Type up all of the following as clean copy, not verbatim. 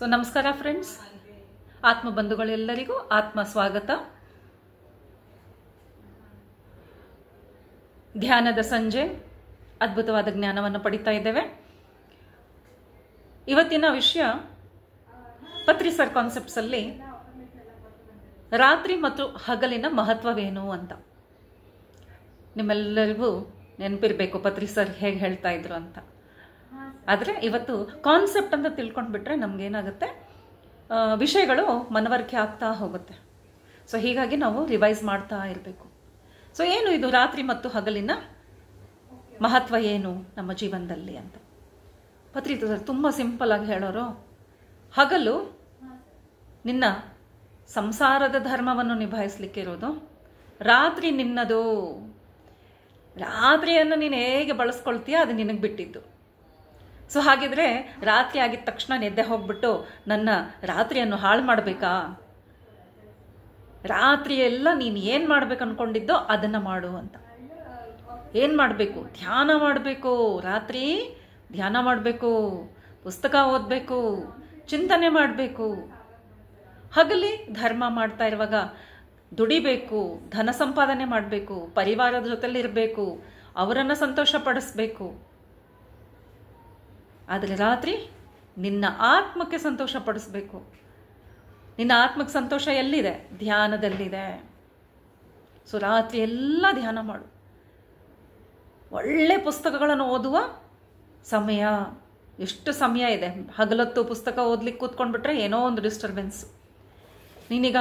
ನಮಸ್ಕಾರ ಫ್ರೆಂಡ್ಸ್, ಆತ್ಮ ಬಂಧುಗಳೆಲ್ಲರಿಗೂ ಆತ್ಮ ಸ್ವಾಗತ. ಧ್ಯಾನದ ಸಂಜೆ ಅದ್ಭುತವಾದ ಜ್ಞಾನವನ್ನು ಪಡಿತಾ ಇದ್ದೇವೆ. ಇವತ್ತಿನ ವಿಷಯ ಪತ್ರಿಸರ್ ಕಾನ್ಸೆಪ್ಟ್ಸ್ ಅಲ್ಲಿ ರಾತ್ರಿ ಮತ್ತು ಹಗಲಿನ ಮಹತ್ವವೇನು ಅಂತ. ನಿಮ್ಮೆಲ್ಲರಿಗೂ ನೆನಪಿರಬೇಕು ಪತ್ರಿಸರ್ ಹೇಗೆ ಹೇಳ್ತಾ ಇದ್ರು ಅಂತ. ಆದರೆ ಇವತ್ತು ಕಾನ್ಸೆಪ್ಟ್ ಅಂತ ತಿಳ್ಕೊಂಡ್ಬಿಟ್ರೆ ನಮಗೇನಾಗುತ್ತೆ, ವಿಷಯಗಳು ಮನವರಿಕೆ ಆಗ್ತಾ ಹೋಗುತ್ತೆ. ಹೀಗಾಗಿ ನಾವು ರಿವೈಸ್ ಮಾಡ್ತಾ ಇರಬೇಕು. ಏನು ಇದು ರಾತ್ರಿ ಮತ್ತು ಹಗಲಿನ ಮಹತ್ವ ಏನು ನಮ್ಮ ಜೀವನದಲ್ಲಿ ಅಂತ ಪತ್ರಿಸರ್ ತುಂಬ ಸಿಂಪಲ್ ಆಗಿ ಹೇಳೋರು. ಹಗಲು ನಿನ್ನ ಸಂಸಾರದ ಧರ್ಮವನ್ನು ನಿಭಾಯಿಸ್ಲಿಕ್ಕೆ ಇರೋದು, ರಾತ್ರಿ ನಿನ್ನದು. ರಾತ್ರಿಯನ್ನು ನೀನು ಹೇಗೆ ಬಳಸ್ಕೊಳ್ತೀಯ ಅದು ನಿನಗೆ ಬಿಟ್ಟಿದ್ದು. ಹಾಗಿದ್ರೆ ರಾತ್ರಿ ಆಗಿದ ತಕ್ಷಣ ನಿದ್ದೆ ಹೋಗ್ಬಿಟ್ಟು ನನ್ನ ರಾತ್ರಿಯನ್ನು ಹಾಳು ಮಾಡಬೇಕಾ? ರಾತ್ರಿ ಎಲ್ಲ ನೀನು ಏನು ಮಾಡ್ಬೇಕು ಅನ್ಕೊಂಡಿದ್ದೋ ಅದನ್ನು ಮಾಡು ಅಂತ. ಏನು ಮಾಡಬೇಕು? ಧ್ಯಾನ ಮಾಡಬೇಕು. ರಾತ್ರಿ ಧ್ಯಾನ ಮಾಡಬೇಕು, ಪುಸ್ತಕ ಓದಬೇಕು, ಚಿಂತನೆ ಮಾಡಬೇಕು. ಹಗಲಿ ಧರ್ಮ ಮಾಡ್ತಾ ಇರುವಾಗ ದುಡಿಬೇಕು, ಧನ ಸಂಪಾದನೆ ಮಾಡಬೇಕು, ಪರಿವಾರದ ಜೊತೆಲಿ ಇರಬೇಕು, ಅವರನ್ನು ಸಂತೋಷ ಪಡಿಸ್ಬೇಕು. ಆದರೆ ರಾತ್ರಿ ನಿನ್ನ ಆತ್ಮಕ್ಕೆ ಸಂತೋಷ ಪಡಿಸ್ಬೇಕು. ನಿನ್ನ ಆತ್ಮಕ್ಕೆ ಸಂತೋಷ ಎಲ್ಲಿದೆ? ಧ್ಯಾನದಲ್ಲಿದೆ. ರಾತ್ರಿ ಎಲ್ಲ ಧ್ಯಾನ ಮಾಡು. ಒಳ್ಳೆ ಪುಸ್ತಕಗಳನ್ನು ಓದುವ ಸಮಯ ಎಷ್ಟು ಸಮಯ ಇದೆ. ಹಗಲೊತ್ತು ಪುಸ್ತಕ ಓದ್ಲಿಕ್ಕೆ ಕೂತ್ಕೊಂಡ್ಬಿಟ್ರೆ ಏನೋ ಒಂದು ಡಿಸ್ಟರ್ಬೆನ್ಸ್. ನೀನೀಗ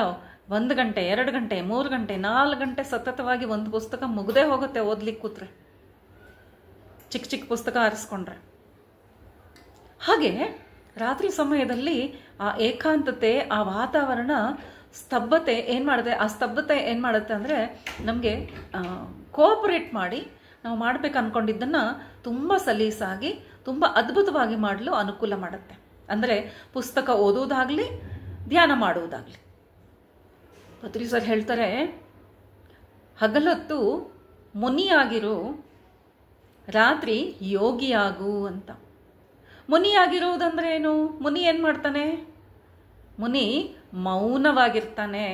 1 ಗಂಟೆ 2 ಗಂಟೆ 3 ಗಂಟೆ 4 ಗಂಟೆ ಸತತವಾಗಿ ಒಂದು ಪುಸ್ತಕ ಮುಗ್ದೇ ಹೋಗುತ್ತೆ ಓದ್ಲಿಕ್ಕೆ ಕೂತ್ರೆ, ಚಿಕ್ಕ ಚಿಕ್ಕ ಪುಸ್ತಕ ಆರಿಸ್ಕೊಂಡ್ರೆ. ಹಾಗೆ ರಾತ್ರಿ ಸಮಯದಲ್ಲಿ ಆ ಏಕಾಂತತೆ, ಆ ವಾತಾವರಣ, ಸ್ತಬ್ಧತೆ ಏನು ಮಾಡಿದೆ, ಆ ಸ್ತಬ್ಧತೆ ಏನು ಮಾಡುತ್ತೆ ಅಂದರೆ ನಮಗೆ ಕೋಆಪರೇಟ್ ಮಾಡಿ ನಾವು ಮಾಡ್ಬೇಕು ಅಂದ್ಕೊಂಡಿದ್ದನ್ನು ತುಂಬ ಸಲೀಸಾಗಿ, ತುಂಬ ಅದ್ಭುತವಾಗಿ ಮಾಡಲು ಅನುಕೂಲ ಮಾಡುತ್ತೆ. ಅಂದರೆ ಪುಸ್ತಕ ಓದುವುದಾಗಲಿ, ಧ್ಯಾನ ಮಾಡುವುದಾಗಲಿ. ಪತ್ರಿಸರ್ ಹೇಳ್ತಾರೆ, ಹಗಲೊತ್ತು ಮುನಿಯಾಗಿರು, ರಾತ್ರಿ ಯೋಗಿಯಾಗು ಅಂತ. ಮುನಿಯಾಗಿರುವುದಂದ್ರೆ ಏನು? ಮುನಿ ಏನು ಮಾಡ್ತಾನೆ? ಮುನಿ ಮೌನವಾಗಿರ್ತಾನೆ,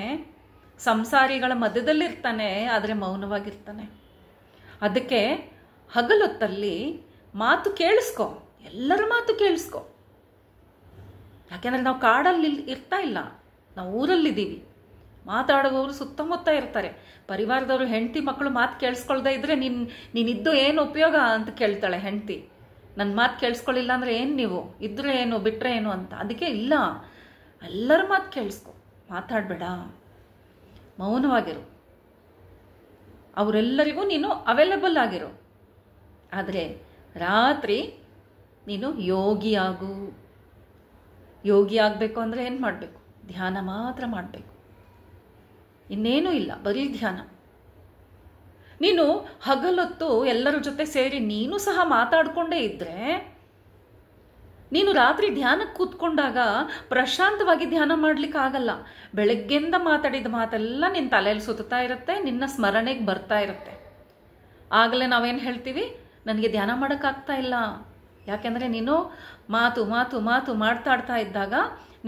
ಸಂಸಾರಿಗಳ ಮಧ್ಯದಲ್ಲಿರ್ತಾನೆ, ಆದರೆ ಮೌನವಾಗಿರ್ತಾನೆ. ಅದಕ್ಕೆ ಹಗಲೊತ್ತಲ್ಲಿ ಮಾತು ಕೇಳಿಸ್ಕೊ, ಎಲ್ಲರ ಮಾತು ಕೇಳಿಸ್ಕೊ. ಯಾಕೆಂದರೆ ನಾವು ಕಾಡಲ್ಲಿ ಇರ್ತಾ ಇಲ್ಲ, ನಾವು ಊರಲ್ಲಿದ್ದೀವಿ. ಮಾತಾಡುವವರು ಸುತ್ತಮುತ್ತ ಇರ್ತಾರೆ. ಪರಿವಾರದವರು, ಹೆಂಡತಿ ಮಕ್ಕಳು ಮಾತು ಕೇಳಿಸ್ಕೊಳ್ದೇ ಇದ್ರೆ ನೀನಿದ್ದು ಏನು ಉಪಯೋಗ ಅಂತ ಕೇಳ್ತಾಳೆ ಹೆಂಡತಿ. ನನ್ನ ಮಾತು ಕೇಳಿಸ್ಕೊಳ್ಳಿಲ್ಲ ಅಂದರೆ ಏನು, ನೀವು ಇದ್ರೆ ಏನು ಬಿಟ್ಟರೆ ಏನು ಅಂತ. ಅದಕ್ಕೆ ಇಲ್ಲ, ಎಲ್ಲರ ಮಾತು ಕೇಳಿಸ್ಕೊ, ಮಾತಾಡಬೇಡ, ಮೌನವಾಗಿರು. ಅವರೆಲ್ಲರಿಗೂ ನೀನು ಅವೈಲಬಲ್ ಆಗಿರು. ಆದರೆ ರಾತ್ರಿ ನೀನು ಯೋಗಿಯಾಗು. ಯೋಗಿ ಆಗಬೇಕು ಅಂದರೆ ಏನು ಮಾಡಬೇಕು? ಧ್ಯಾನ ಮಾತ್ರ ಮಾಡಬೇಕು, ಇನ್ನೇನೂ ಇಲ್ಲ, ಬರೀ ಧ್ಯಾನ. ನೀನು ಹಗಲೊತ್ತು ಎಲ್ಲರ ಜೊತೆ ಸೇರಿ ನೀನು ಸಹ ಮಾತಾಡಿಕೊಂಡೇ ಇದ್ದರೆ, ನೀನು ರಾತ್ರಿ ಧ್ಯಾನಕ್ಕೆ ಕೂತ್ಕೊಂಡಾಗ ಪ್ರಶಾಂತವಾಗಿ ಧ್ಯಾನ ಮಾಡಲಿಕ್ಕಾಗಲ್ಲ. ಬೆಳಗ್ಗೆಯಿಂದ ಮಾತಾಡಿದ ಮಾತೆಲ್ಲ ನಿನ್ನ ತಲೆಯಲ್ಲಿ ಸುತ್ತಾ ಇರುತ್ತೆ, ನಿನ್ನ ಸ್ಮರಣೆಗೆ ಬರ್ತಾ ಇರುತ್ತೆ. ಆಗಲೇ ನಾವೇನು ಹೇಳ್ತೀವಿ? ನನಗೆ ಧ್ಯಾನ ಮಾಡೋಕ್ಕಾಗ್ತಾ ಇಲ್ಲ. ಯಾಕೆಂದರೆ ನೀನು ಮಾತು ಮಾತು ಮಾತು ಮಾತಾಡ್ತಾ ಇದ್ದಾಗ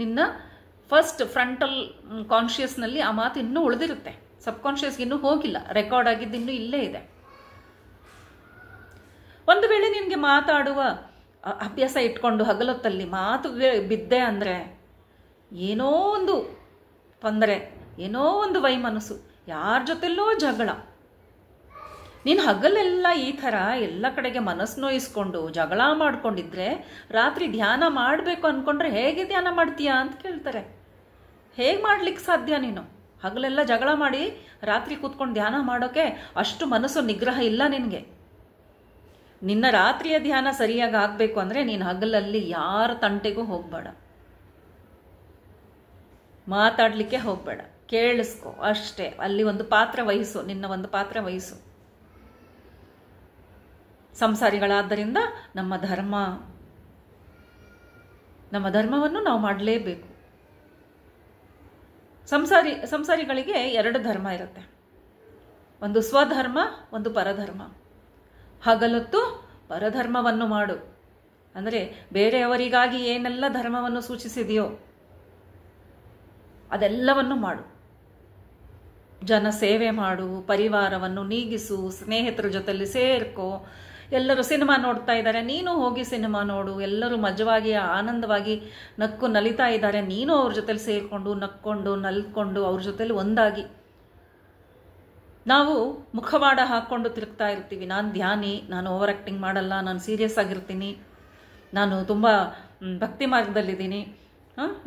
ನಿನ್ನ ಫಸ್ಟ್ ಫ್ರಂಟಲ್ ಕಾನ್ಷಿಯಸ್ನಲ್ಲಿ ಆ ಮಾತು ಇನ್ನೂ ಉಳಿದಿರುತ್ತೆ, ಸಬ್ಕಾನ್ಷಿಯಸ್ಗೆ ಇನ್ನೂ ಹೋಗಿಲ್ಲ, ರೆಕಾರ್ಡ್ ಆಗಿದ್ದು ಇನ್ನೂ ಇಲ್ಲೇ ಇದೆ. ಒಂದು ವೇಳೆ ನಿನಗೆ ಮಾತಾಡುವ ಅಭ್ಯಾಸ ಇಟ್ಕೊಂಡು ಹಗಲೊತ್ತಲ್ಲಿ ಮಾತು ಬಿದ್ದೆ ಅಂದರೆ ಏನೋ ಒಂದು ತೊಂದರೆ, ಏನೋ ಒಂದು ವೈಮನಸ್ಸು, ಯಾರ ಜೊತೆಲ್ಲೋ ಜಗಳ. ನೀನು ಹಗಲೆಲ್ಲ ಈ ಥರ ಎಲ್ಲ ಕಡೆಗೆ ಮನಸ್ಸು ನೋಯಿಸ್ಕೊಂಡು ಜಗಳ ಮಾಡ್ಕೊಂಡಿದ್ರೆ ರಾತ್ರಿ ಧ್ಯಾನ ಮಾಡಬೇಕು ಅಂದ್ಕೊಂಡ್ರೆ ಹೇಗೆ ಧ್ಯಾನ ಮಾಡ್ತೀಯಾ ಅಂತ ಕೇಳ್ತಾರೆ. ಹೇಗೆ ಮಾಡ್ಲಿಕ್ಕೆ ಸಾಧ್ಯ? ನೀನು ಹಗಲೆಲ್ಲ ಜಗಳ ಮಾಡಿ ರಾತ್ರಿ ಕೂತ್ಕೊಂಡು ಧ್ಯಾನ ಮಾಡೋಕ್ಕೆ ಅಷ್ಟು ಮನಸ್ಸು ನಿಗ್ರಹ ಇಲ್ಲ ನಿನಗೆ. ನಿನ್ನ ರಾತ್ರಿಯ ಧ್ಯಾನ ಸರಿಯಾಗಿ ಆಗಬೇಕು ಅಂದರೆ ನೀನು ಹಗಲಲ್ಲಿ ಯಾರ ತಂಟೆಗೂ ಹೋಗಬೇಡ, ಮಾತಾಡಲಿಕ್ಕೆ ಹೋಗಬೇಡ, ಕೇಳಿಸ್ಕೊ ಅಷ್ಟೇ. ಅಲ್ಲಿ ಒಂದು ಪಾತ್ರ ವಹಿಸು, ನಿನ್ನ ಒಂದು ಪಾತ್ರ ವಹಿಸು. ಸಂಸಾರಿಗಳಾದ್ದರಿಂದ ನಮ್ಮ ಧರ್ಮವನ್ನು ನಾವು ಮಾಡಲೇಬೇಕು. ಸಂಸಾರಿಗಳಿಗೆ 2 ಧರ್ಮ ಇರುತ್ತೆ, ಒಂದು ಸ್ವಧರ್ಮ, ಒಂದು ಪರಧರ್ಮ. ಹಗಲೊತ್ತು ಪರಧರ್ಮವನ್ನು ಮಾಡು, ಅಂದರೆ ಬೇರೆಯವರಿಗಾಗಿ ಏನೆಲ್ಲ ಧರ್ಮವನ್ನು ಸೂಚಿಸಿದೆಯೋ ಅದೆಲ್ಲವನ್ನು ಮಾಡು. ಜನ ಸೇವೆ ಮಾಡು, ಪರಿವಾರವನ್ನು ನೀಗಿಸು, ಸ್ನೇಹಿತರ ಜೊತೆಲಿ ಸೇರ್ಕೋ. ಎಲ್ಲರೂ ಸಿನಿಮಾ ನೋಡ್ತಾ ಇದ್ದಾರೆ, ನೀನು ಹೋಗಿ ಸಿನಿಮಾ ನೋಡು. ಎಲ್ಲರೂ ಮಜವಾಗಿ ಆನಂದವಾಗಿ ನಕ್ಕು ನಲಿತಾ ಇದ್ದಾರೆ, ನೀನು ಅವ್ರ ಜೊತೆಲಿ ಸೇರಿಕೊಂಡು ನಕ್ಕೊಂಡು ನಲ್ಕೊಂಡು ಅವ್ರ ಜೊತೆಲಿ ಒಂದಾಗಿ. ನಾವು ಮುಖವಾಡ ಹಾಕ್ಕೊಂಡು ತಿರುಗ್ತಾ ಇರ್ತೀವಿ, ನಾನು ಧ್ಯಾನಿ, ನಾನು ಓವರ್ ಆ್ಯಕ್ಟಿಂಗ್ ಮಾಡಲ್ಲ, ನಾನು ಸೀರಿಯಸ್ ಆಗಿರ್ತೀನಿ, ನಾನು ತುಂಬ ಭಕ್ತಿ ಮಾರ್ಗದಲ್ಲಿದ್ದೀನಿ,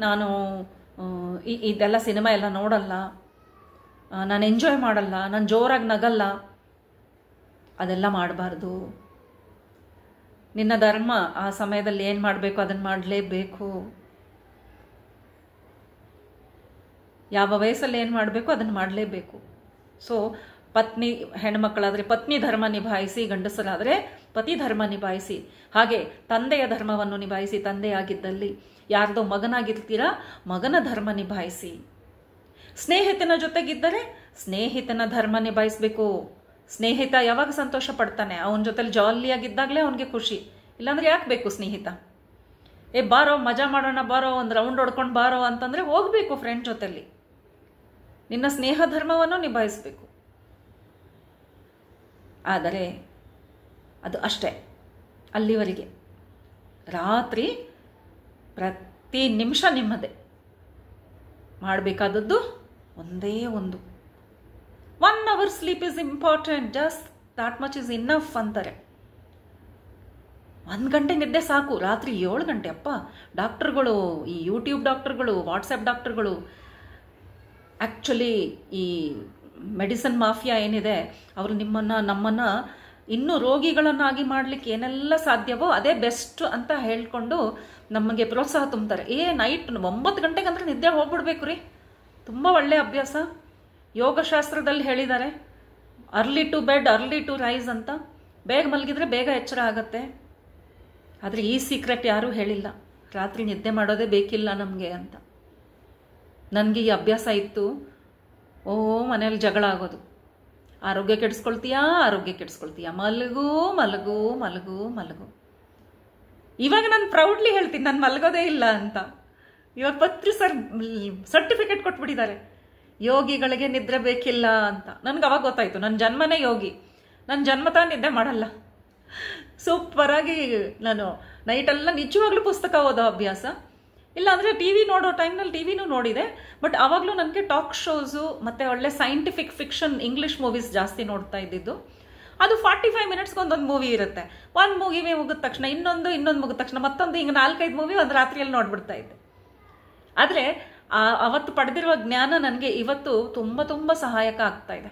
ನಾನು ಇದೆಲ್ಲ ಸಿನಿಮಾ ಎಲ್ಲ ನೋಡಲ್ಲ, ನಾನು ಎಂಜಾಯ್ ಮಾಡಲ್ಲ, ನಾನು ಜೋರಾಗಿ ನಗಲ್ಲ. ಅದೆಲ್ಲ ಮಾಡಬಾರ್ದು. ನಿನ್ನ ಧರ್ಮ ಆ ಸಮಯದಲ್ಲಿ ಏನು ಮಾಡಬೇಕು ಅದನ್ನು ಮಾಡಲೇಬೇಕು. ಯಾವ ವಯಸ್ಸಲ್ಲಿ ಏನು ಮಾಡಬೇಕು ಅದನ್ನು ಮಾಡಲೇಬೇಕು. ಸೊ ಪತ್ನಿ, ಹೆಣ್ಮಕ್ಕಳಾದರೆ ಪತ್ನಿ ಧರ್ಮ ನಿಭಾಯಿಸಿ, ಗಂಡಸರಾದರೆ ಪತಿ ಧರ್ಮ ನಿಭಾಯಿಸಿ. ಹಾಗೆ ತಂದೆಯ ಧರ್ಮವನ್ನು ನಿಭಾಯಿಸಿ, ತಂದೆಯಾಗಿದ್ದಲ್ಲಿ. ಯಾರ್ದೋ ಮಗನಾಗಿರ್ತೀರಾ, ಮಗನ ಧರ್ಮ ನಿಭಾಯಿಸಿ. ಸ್ನೇಹಿತನ ಜೊತೆಗಿದ್ದರೆ ಸ್ನೇಹಿತನ ಧರ್ಮ ನಿಭಾಯಿಸಬೇಕು. ಸ್ನೇಹಿತ ಯಾವಾಗ ಸಂತೋಷ ಪಡ್ತಾನೆ, ಅವನ ಜೊತೆಲಿ ಜಾಲಿಯಾಗಿದ್ದಾಗಲೇ ಅವನಿಗೆ ಖುಷಿ. ಇಲ್ಲಾಂದ್ರೆ ಯಾಕೆ ಬೇಕು ಸ್ನೇಹಿತ? ಬಾರೋ ಮಜಾ ಮಾಡೋಣ, ಬಾರೋ ಒಂದು ರೌಂಡ್ ಹೊಡ್ಕೊಂಡು ಬಾರೋ ಅಂತಂದರೆ ಹೋಗಬೇಕು ಫ್ರೆಂಡ್ ಜೊತೆಲಿ. ನಿನ್ನ ಸ್ನೇಹ ಧರ್ಮವನ್ನು ನಿಭಾಯಿಸಬೇಕು. ಆದರೆ ಅದು ಅಷ್ಟೇ, ಅಲ್ಲಿವರೆಗೆ. ರಾತ್ರಿ ಪ್ರತಿ ನಿಮಿಷ ನಿಮ್ಮದೇ. ಮಾಡಬೇಕಾದದ್ದು ಒಂದೇ ಒಂದು, 1 hour sleep is important, just that much is enough ಅಂತಾರೆ. 1 ಗಂಟೆ ನಿದ್ದೆ ಸಾಕು. ರಾತ್ರಿ 7 ಗಂಟೆ ಅಪ್ಪ. ಡಾಕ್ಟರ್ಗಳು, ಈ ಯೂಟ್ಯೂಬ್ ಡಾಕ್ಟರ್ಗಳು, ವಾಟ್ಸಪ್ ಡಾಕ್ಟರ್ಗಳು, ಆ್ಯಕ್ಚುಲಿ ಈ ಮೆಡಿಸಿನ್ ಮಾಫಿಯಾ ಏನಿದೆ, ಅವರು ನಮ್ಮನ್ನು ಇನ್ನೂ ರೋಗಿಗಳನ್ನಾಗಿ ಮಾಡಲಿಕ್ಕೆ ಏನೆಲ್ಲ ಸಾಧ್ಯವೋ ಅದೇ ಬೆಸ್ಟ್ ಅಂತ ಹೇಳ್ಕೊಂಡು ನಮಗೆ ಪ್ರೋತ್ಸಾಹ ತುಂಬ್ತಾರೆ. ನೈಟ್ 9 ಗಂಟೆಗಂದ್ರೆ ನಿದ್ದೆ ಹೋಗ್ಬಿಡ್ಬೇಕು ರೀ, ತುಂಬ ಒಳ್ಳೆಯ ಅಭ್ಯಾಸ. ಯೋಗಶಾಸ್ತ್ರದಲ್ಲಿ ಹೇಳಿದ್ದಾರೆ, early to bed early to rise ಅಂತ. ಬೇಗ ಮಲಗಿದ್ರೆ ಬೇಗ ಎಚ್ಚರ ಆಗತ್ತೆ. ಆದರೆ ಈ ಸೀಕ್ರೆಟ್ ಯಾರೂ ಹೇಳಿಲ್ಲ, ರಾತ್ರಿ ನಿದ್ದೆ ಮಾಡೋದೇ ಬೇಕಿಲ್ಲ ನಮಗೆ ಅಂತ. ನನಗೆ ಈ ಅಭ್ಯಾಸ ಇತ್ತು. ಮನೇಲಿ ಜಗಳ ಆಗೋದು, ಆರೋಗ್ಯ ಕೆಡಿಸ್ಕೊಳ್ತೀಯಾ, ಮಲಗು ಮಲಗು ಮಲಗು ಮಲಗು. ಇವಾಗ ನಾನು ಪ್ರೌಡ್ಲಿ ಹೇಳ್ತೀನಿ, ನಾನು ಮಲಗೋದೇ ಇಲ್ಲ ಅಂತ. ಇವಾಗ ಪತ್ರಿ ಸರ್ಟಿಫಿಕೇಟ್ ಕೊಟ್ಬಿಟ್ಟಿದ್ದಾರೆ, ಯೋಗಿಗಳಿಗೆ ನಿದ್ರೆ ಬೇಕಿಲ್ಲ ಅಂತ. ನನಗೆ ಅವಾಗ ಗೊತ್ತಾಯ್ತು, ನನ್ನ ಜನ್ಮನೇ ಯೋಗಿ, ನನ್ನ ಜನ್ಮತ ನಿದ್ದೆ ಮಾಡಲ್ಲ. ಸೂಪರಾಗಿ ನಾನು ನೈಟೆಲ್ಲ ನಿಜವಾಗ್ಲೂ ಪುಸ್ತಕ ಓದೋ ಅಭ್ಯಾಸ. ಇಲ್ಲಾಂದರೆ ಟಿ ವಿ ನೋಡೋ ಟೈಮ್ನಲ್ಲಿ ಟಿ ವಿನೂ ನೋಡಿದೆ, ಬಟ್ ಆವಾಗಲೂ ನನಗೆ ಟಾಕ್ ಶೋಸು ಮತ್ತು ಒಳ್ಳೆ ಸೈಂಟಿಫಿಕ್ ಫಿಕ್ಷನ್ ಇಂಗ್ಲೀಷ್ ಮೂವೀಸ್ ಜಾಸ್ತಿ ನೋಡ್ತಾ ಇದ್ದಿದ್ದು. ಅದು 45 ಮಿನಿಟ್ಸ್ಗೆ ಒಂದೊಂದು ಮೂವಿ ಇರುತ್ತೆ. ಒಂದು ಮೂವಿ ಮುಗಿದ ತಕ್ಷಣ ಇನ್ನೊಂದು ಮುಗಿದ ತಕ್ಷಣ ಮತ್ತೊಂದು, ಹಿಂಗೆ 4-5 ಮೂವಿ ಒಂದು ರಾತ್ರಿಯಲ್ಲಿ ನೋಡ್ಬಿಡ್ತಾ ಇದ್ದೆ. ಆದರೆ ಅವತ್ತು ಪಡೆದಿರುವ ಜ್ಞಾನ ನನಗೆ ಇವತ್ತು ತುಂಬ ತುಂಬ ಸಹಾಯಕ ಆಗ್ತಾ ಇದೆ.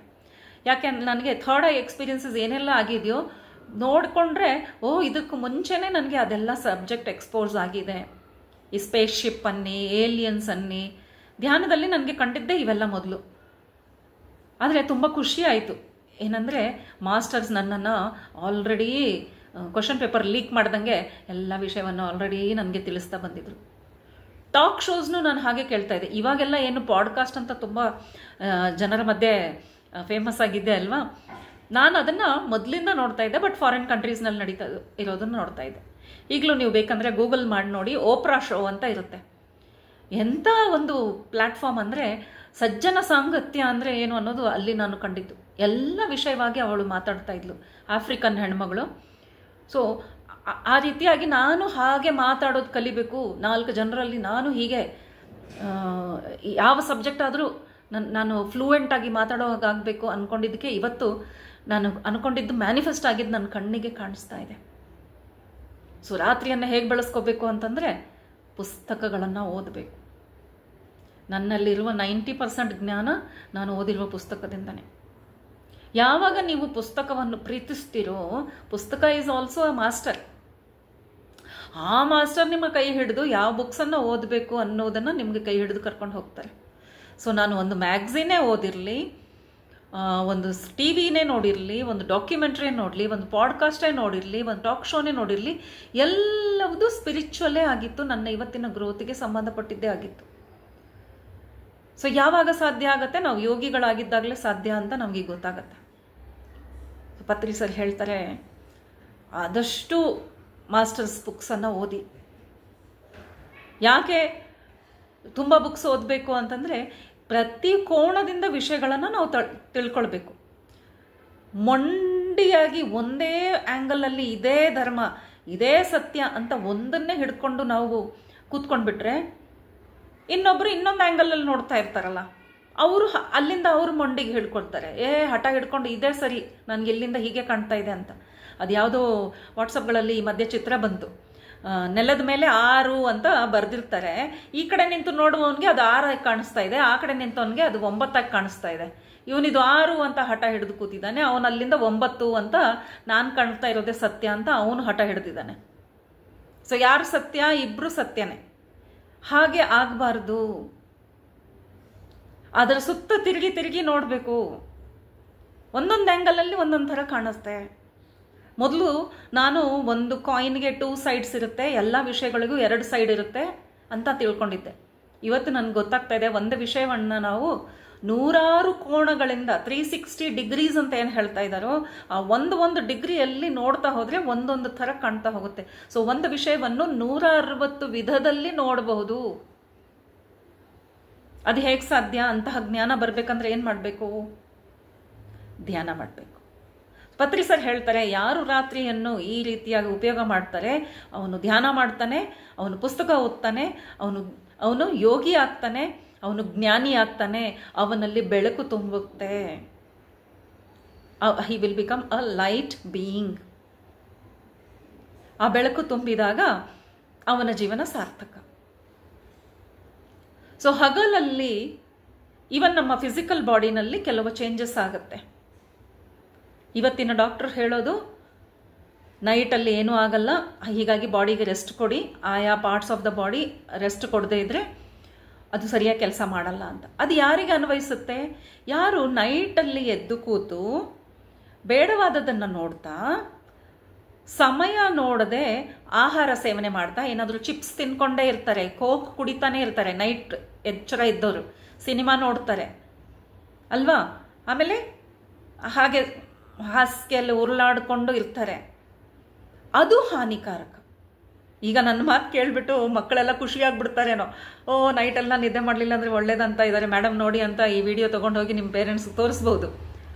ಯಾಕೆ ನನಗೆ ಥರ್ಡ್ ಐ ಎಕ್ಸ್ಪೀರಿಯನ್ಸಸ್ ಏನೆಲ್ಲ ಆಗಿದೆಯೋ ನೋಡಿಕೊಂಡ್ರೆ, ಇದಕ್ಕೂ ಮುಂಚೆನೇ ನನಗೆ ಅದೆಲ್ಲ ಸಬ್ಜೆಕ್ಟ್ ಎಕ್ಸ್ಪೋಸ್ ಆಗಿದೆ. ಈ ಸ್ಪೇಸ್ ಶಿಪ್ ಅನ್ನಿ, ಏಲಿಯನ್ಸ್ ಅನ್ನಿ, ಧ್ಯಾನದಲ್ಲಿ ನನಗೆ ಕಂಡಿದ್ದೆ ಇವೆಲ್ಲ ಮೊದಲು. ಆದರೆ ತುಂಬ ಖುಷಿ ಆಯಿತು. ಏನಂದರೆ ಮಾಸ್ಟರ್ಸ್ ನನ್ನನ್ನು ಆಲ್ರೆಡಿ ಕ್ವಶನ್ ಪೇಪರ್ ಲೀಕ್ ಮಾಡ್ದಂಗೆ ಎಲ್ಲ ವಿಷಯವನ್ನು ಆಲ್ರೆಡಿ ನನಗೆ ತಿಳಿಸ್ತಾ ಬಂದಿದ್ರು. ಟಾಕ್ ಶೋಸ್ನು ನಾನು ಹಾಗೆ ಕೇಳ್ತಾ ಇದ್ದೆ. ಇವಾಗೆಲ್ಲ ಏನು ಪಾಡ್ಕಾಸ್ಟ್ ಅಂತ ತುಂಬ ಜನರ ಮಧ್ಯೆ ಫೇಮಸ್ ಆಗಿದ್ದೆ ಅಲ್ವಾ, ನಾನು ಅದನ್ನು ಮೊದಲಿಂದ ನೋಡ್ತಾ ಇದ್ದೆ, ಬಟ್ ಫಾರಿನ್ ಕಂಟ್ರೀಸ್ನಲ್ಲಿ ನಡೀತಾ ಇರೋದನ್ನು ನೋಡ್ತಾ ಇದ್ದೆ. ಈಗಲೂ ನೀವು ಬೇಕಂದರೆ ಗೂಗಲ್ ಮಾಡಿ ನೋಡಿ, ಓಪ್ರಾ ಶೋ ಅಂತ ಇರುತ್ತೆ. ಎಂಥ ಒಂದು ಪ್ಲ್ಯಾಟ್ಫಾರ್ಮ್ ಅಂದರೆ, ಸಜ್ಜನ ಸಾಂಗತ್ಯ ಅಂದರೆ ಏನು ಅನ್ನೋದು ಅಲ್ಲಿ ನಾನು ಕಂಡಿದ್ದು. ಎಲ್ಲ ವಿಷಯವಾಗಿ ಅವಳು ಮಾತಾಡ್ತಾ ಇದ್ಲು, ಆಫ್ರಿಕನ್ ಹೆಣ್ಮಗಳು. ಸೊ ಆ ರೀತಿಯಾಗಿ ನಾನು ಹಾಗೆ ಮಾತಾಡೋದು ಕಲಿಬೇಕು, 4 ಜನರಲ್ಲಿ ನಾನು ಹೀಗೆ ಯಾವ ಸಬ್ಜೆಕ್ಟ್ ಆದರೂ ನಾನು ಫ್ಲೂಯೆಂಟಾಗಿ ಮಾತಾಡೋವಾಗಬೇಕು ಅಂದ್ಕೊಂಡಿದ್ದಕ್ಕೆ ಇವತ್ತು ನಾನು ಅಂದ್ಕೊಂಡಿದ್ದು ಮ್ಯಾನಿಫೆಸ್ಟ್ ಆಗಿದ್ದು ನನ್ನ ಕಣ್ಣಿಗೆ ಕಾಣಿಸ್ತಾ ಇದೆ. ಸೊ ರಾತ್ರಿಯನ್ನು ಹೇಗೆ ಬಳಸ್ಕೋಬೇಕು ಅಂತಂದರೆ, ಪುಸ್ತಕಗಳನ್ನು ಓದಬೇಕು. ನನ್ನಲ್ಲಿರುವ 90% ಜ್ಞಾನ ನಾನು ಓದಿರುವ ಪುಸ್ತಕದಿಂದನೇ. ಯಾವಾಗ ನೀವು ಪುಸ್ತಕವನ್ನು ಪ್ರೀತಿಸ್ತೀರೋ, ಪುಸ್ತಕ ಈಸ್ ಆಲ್ಸೋ ಅ ಮಾಸ್ಟರ್. ಆ ಮಾಸ್ಟರ್ ನಿಮ್ಮ ಕೈ ಹಿಡಿದು ಯಾವ ಬುಕ್ಸನ್ನು ಓದಬೇಕು ಅನ್ನೋದನ್ನು ನಿಮಗೆ ಕೈ ಹಿಡಿದು ಕರ್ಕೊಂಡು ಹೋಗ್ತಾರೆ. ಸೊ ನಾನು ಒಂದು ಮ್ಯಾಗ್ಝಿನೇ ಓದಿರಲಿ, ಒಂದು ಟಿ ವಿನೇ ನೋಡಿರಲಿ, ಒಂದು ಡಾಕ್ಯುಮೆಂಟ್ರಿ ನೋಡಲಿ, ಒಂದು ಪಾಡ್ಕಾಸ್ಟೇ ನೋಡಿರಲಿ, ಒಂದು ಟಾಕ್ ಶೋನೇ ನೋಡಿರಲಿ, ಎಲ್ಲವೂ ಸ್ಪಿರಿಚುವಲ್ಲೇ ಆಗಿತ್ತು. ನನ್ನ ಇವತ್ತಿನ ಗ್ರೋತಿಗೆ ಸಂಬಂಧಪಟ್ಟಿದ್ದೇ ಆಗಿತ್ತು. ಸೊ ಯಾವಾಗ ಸಾಧ್ಯ ಆಗುತ್ತೆ? ನಾವು ಯೋಗಿಗಳಾಗಿದ್ದಾಗಲೇ ಸಾಧ್ಯ ಅಂತ ನಮಗೆ ಗೊತ್ತಾಗತ್ತೆ. ಪತ್ರಿ ಸರ್ ಹೇಳ್ತಾರೆ, ಆದಷ್ಟು ಮಾಸ್ಟರ್ಸ್ ಬುಕ್ಸನ್ನು ಓದಿ. ಯಾಕೆ ತುಂಬ ಬುಕ್ಸ್ ಓದಬೇಕು ಅಂತಂದರೆ ಪ್ರತಿ ಕೋಣದಿಂದ ವಿಷಯಗಳನ್ನು ನಾವು ತಿಳ್ಕೊಳ್ಬೇಕು. ಮೊಂಡಿಯಾಗಿ ಒಂದೇ ಆ್ಯಂಗಲಲ್ಲಿ ಇದೇ ಧರ್ಮ ಇದೇ ಸತ್ಯ ಅಂತ ಒಂದನ್ನೇ ಹಿಡ್ಕೊಂಡು ನಾವು ಕೂತ್ಕೊಂಡ್ಬಿಟ್ರೆ ಇನ್ನೊಬ್ಬರು ಇನ್ನೊಂದು ಆ್ಯಂಗಲಲ್ಲಿ ನೋಡ್ತಾ ಇರ್ತಾರಲ್ಲ, ಅವರು ಅಲ್ಲಿಂದ ಅವರು ಮೊಂಡಿಗೆ ಹಿಡ್ಕೊಳ್ತಾರೆ. ಹಠ ಹಿಡ್ಕೊಂಡು ಇದೇ ಸರಿ, ನನಗೆ ಇಲ್ಲಿಂದ ಹೀಗೆ ಕಾಣ್ತಾ ಇದೆ ಅಂತ. ಅದು ಯಾವುದೋ ವಾಟ್ಸಪ್ಗಳಲ್ಲಿ ಈ ಮಧ್ಯೆ ಚಿತ್ರ ಬಂತು, ನೆಲದ ಮೇಲೆ 6 ಅಂತ ಬರೆದಿರ್ತಾರೆ. ಈ ಕಡೆ ನಿಂತು ನೋಡುವವನಿಗೆ ಅದು 6 ಕಾಣಿಸ್ತಾ ಇದೆ, ಆ ಕಡೆ ನಿಂತವನಿಗೆ ಅದು 9 ಕಾಣಿಸ್ತಾ ಇದೆ. ಇವನಿದು 6 ಅಂತ ಹಠ ಹಿಡಿದು ಕೂತಿದ್ದಾನೆ, ಅವನು ಅಲ್ಲಿಂದ 9 ಅಂತ ನಾನು ಕಾಣ್ತಾ ಇರೋದೇ ಸತ್ಯ ಅಂತ ಅವನು ಹಠ ಹಿಡಿದಿದ್ದಾನೆ. ಸೊ ಯಾರು ಸತ್ಯ? ಇಬ್ರು ಸತ್ಯನೇ. ಹಾಗೆ ಆಗಬಾರ್ದು. ಅದರ ಸುತ್ತ ತಿರುಗಿ ತಿರುಗಿ ನೋಡಬೇಕು. ಒಂದೊಂದು ಆ್ಯಂಗಲಲ್ಲಿ ಒಂದೊಂದು ಥರ ಕಾಣಿಸ್ತೆ. ಮೊದಲು ನಾನು ಒಂದು ಕಾಯಿನ್ಗೆ 2 ಸೈಡ್ಸ್ ಇರುತ್ತೆ, ಎಲ್ಲ ವಿಷಯಗಳಿಗೂ 2 ಸೈಡ್ ಇರುತ್ತೆ ಅಂತ ತಿಳ್ಕೊಂಡಿದ್ದೆ. ಇವತ್ತು ನನಗೆ ಗೊತ್ತಾಗ್ತಾ ಇದೆ, ಒಂದು ವಿಷಯವನ್ನು ನಾವು 100 ಕೋಣಗಳಿಂದ 360 ಡಿಗ್ರೀಸ್ ಅಂತ ಏನು ಹೇಳ್ತಾ ಇದ್ದಾರೋ ಆ ಒಂದು ಡಿಗ್ರಿಯಲ್ಲಿ ನೋಡ್ತಾ ಹೋದರೆ ಒಂದೊಂದು ಥರ ಕಾಣ್ತಾ ಹೋಗುತ್ತೆ. ಸೊ ಒಂದು ವಿಷಯವನ್ನು 160 ವಿಧದಲ್ಲಿ ನೋಡಬಹುದು. ಅದು ಹೇಗೆ ಸಾಧ್ಯ? ಅಂತಹ ಜ್ಞಾನ ಬರಬೇಕಂದ್ರೆ ಏನು ಮಾಡಬೇಕು? ಧ್ಯಾನ ಮಾಡಬೇಕು. ಪತ್ರಿ ಸರ್ ಹೇಳ್ತಾರೆ, ಯಾರು ರಾತ್ರಿಯನ್ನು ಈ ರೀತಿಯಾಗಿ ಉಪಯೋಗ ಮಾಡ್ತಾರೆ ಅವನು ಧ್ಯಾನ ಮಾಡ್ತಾನೆ, ಅವನು ಪುಸ್ತಕ ಓದ್ತಾನೆ, ಅವನು ಯೋಗಿ ಆಗ್ತಾನೆ, ಅವನು ಜ್ಞಾನಿ ಆಗ್ತಾನೆ, ಅವನಲ್ಲಿ ಬೆಳಕು ತುಂಬುತ್ತೆ. He will become a light being. ಆ ಬೆಳಕು ತುಂಬಿದಾಗ ಅವನ ಜೀವನ ಸಾರ್ಥಕ. ಸೊ ಹಗಲಲ್ಲಿ ಇವನ್ ನಮ್ಮ ಫಿಸಿಕಲ್ ಬಾಡಿನಲ್ಲಿ ಕೆಲವು ಚೇಂಜಸ್ ಆಗುತ್ತೆ. ಇವತ್ತಿನ ಡಾಕ್ಟರ್ ಹೇಳೋದು ನೈಟಲ್ಲಿ ಏನೂ ಆಗಲ್ಲ, ಹೀಗಾಗಿ ಬಾಡಿಗೆ ರೆಸ್ಟ್ ಕೊಡಿ, ಆಯಾ parts of the body rest ಕೊಡದೇ ಇದ್ದರೆ ಅದು ಸರಿಯಾಗಿ ಕೆಲಸ ಮಾಡಲ್ಲ ಅಂತ. ಅದು ಯಾರಿಗೆ ಅನ್ವಯಿಸುತ್ತೆ? ಯಾರು ನೈಟಲ್ಲಿ ಎದ್ದು ಕೂತು ಬೇಡವಾದದನ್ನು ನೋಡ್ತಾ, ಸಮಯ ನೋಡದೆ ಆಹಾರ ಸೇವನೆ ಮಾಡ್ತಾ, ಏನಾದರೂ ಚಿಪ್ಸ್ ತಿನ್ಕೊಂಡೇ ಇರ್ತಾರೆ, ಕೋಕ್ ಕುಡಿತಾನೆ ಇರ್ತಾರೆ, ನೈಟ್ ಎಚ್ಚರ ಇದ್ದವರು ಸಿನಿಮಾ ನೋಡ್ತಾರೆ ಅಲ್ವಾ, ಆಮೇಲೆ ಹಾಗೆ ಹಾಸಿಗೆಯಲ್ಲಿ ಉರುಳಾಡಿಕೊಂಡು ಇರ್ತಾರೆ, ಅದು ಹಾನಿಕಾರಕ. ಈಗ ನನ್ನ ಮಾತು ಕೇಳಿಬಿಟ್ಟು ಮಕ್ಕಳೆಲ್ಲ ಖುಷಿಯಾಗ್ಬಿಡ್ತಾರೇನೋ, ನೈಟೆಲ್ಲ ನಿದ್ದೆ ಮಾಡಲಿಲ್ಲ ಅಂದರೆ ಒಳ್ಳೇದಂತ ಇದ್ದಾರೆ ಮೇಡಮ್ ನೋಡಿ ಅಂತ ಈ ವಿಡಿಯೋ ತೊಗೊಂಡೋಗಿ ನಿಮ್ಮ ಪೇರೆಂಟ್ಸ್ಗೆ ತೋರಿಸ್ಬೋದು.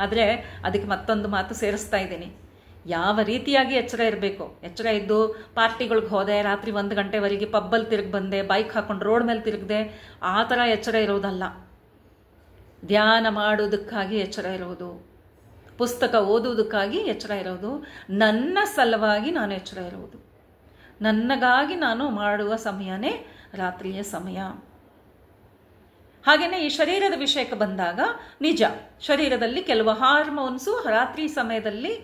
ಆದರೆ ಅದಕ್ಕೆ ಮತ್ತೊಂದು ಮಾತು ಸೇರಿಸ್ತಾ ಇದ್ದೀನಿ. ಯಾವ ರೀತಿಯಾಗಿ ಎಚ್ಚರ ಇರಬೇಕು? ಎಚ್ಚರ ಇದ್ದು ಪಾರ್ಟಿಗಳಿಗೆ ಹೋದೆ, ರಾತ್ರಿ 1 ಗಂಟೆವರೆಗೆ ಪಬ್ಬಲ್ಲಿ ತಿರುಗಿ ಬಂದೆ, ಬೈಕ್ ಹಾಕೊಂಡು ರೋಡ್ ಮೇಲೆ ತಿರುಗಿದೆ, ಆ ಥರ ಎಚ್ಚರ ಇರೋದಲ್ಲ. ಧ್ಯಾನ ಮಾಡೋದಕ್ಕಾಗಿ ಎಚ್ಚರ ಇರೋದು, ಪುಸ್ತಕ ಓದುವುದಕ್ಕಾಗಿ ಎಚ್ಚರ ಇರೋದು, ನನ್ನ ಸಲುವಾಗಿ ನಾನು ಎಚ್ಚರ ಇರುವುದು, ನನಗಾಗಿ ನಾನು ಮಾಡುವ ಸಮಯನೇ ರಾತ್ರಿಯ ಸಮಯ. ಹಾಗೆಯೇ ಈ ಶರೀರದ ವಿಷಯಕ್ಕೆ ಬಂದಾಗ ನಿಜ, ಶರೀರದಲ್ಲಿ ಕೆಲವು ಹಾರ್ಮೋನ್ಸು ರಾತ್ರಿ ಸಮಯದಲ್ಲಿ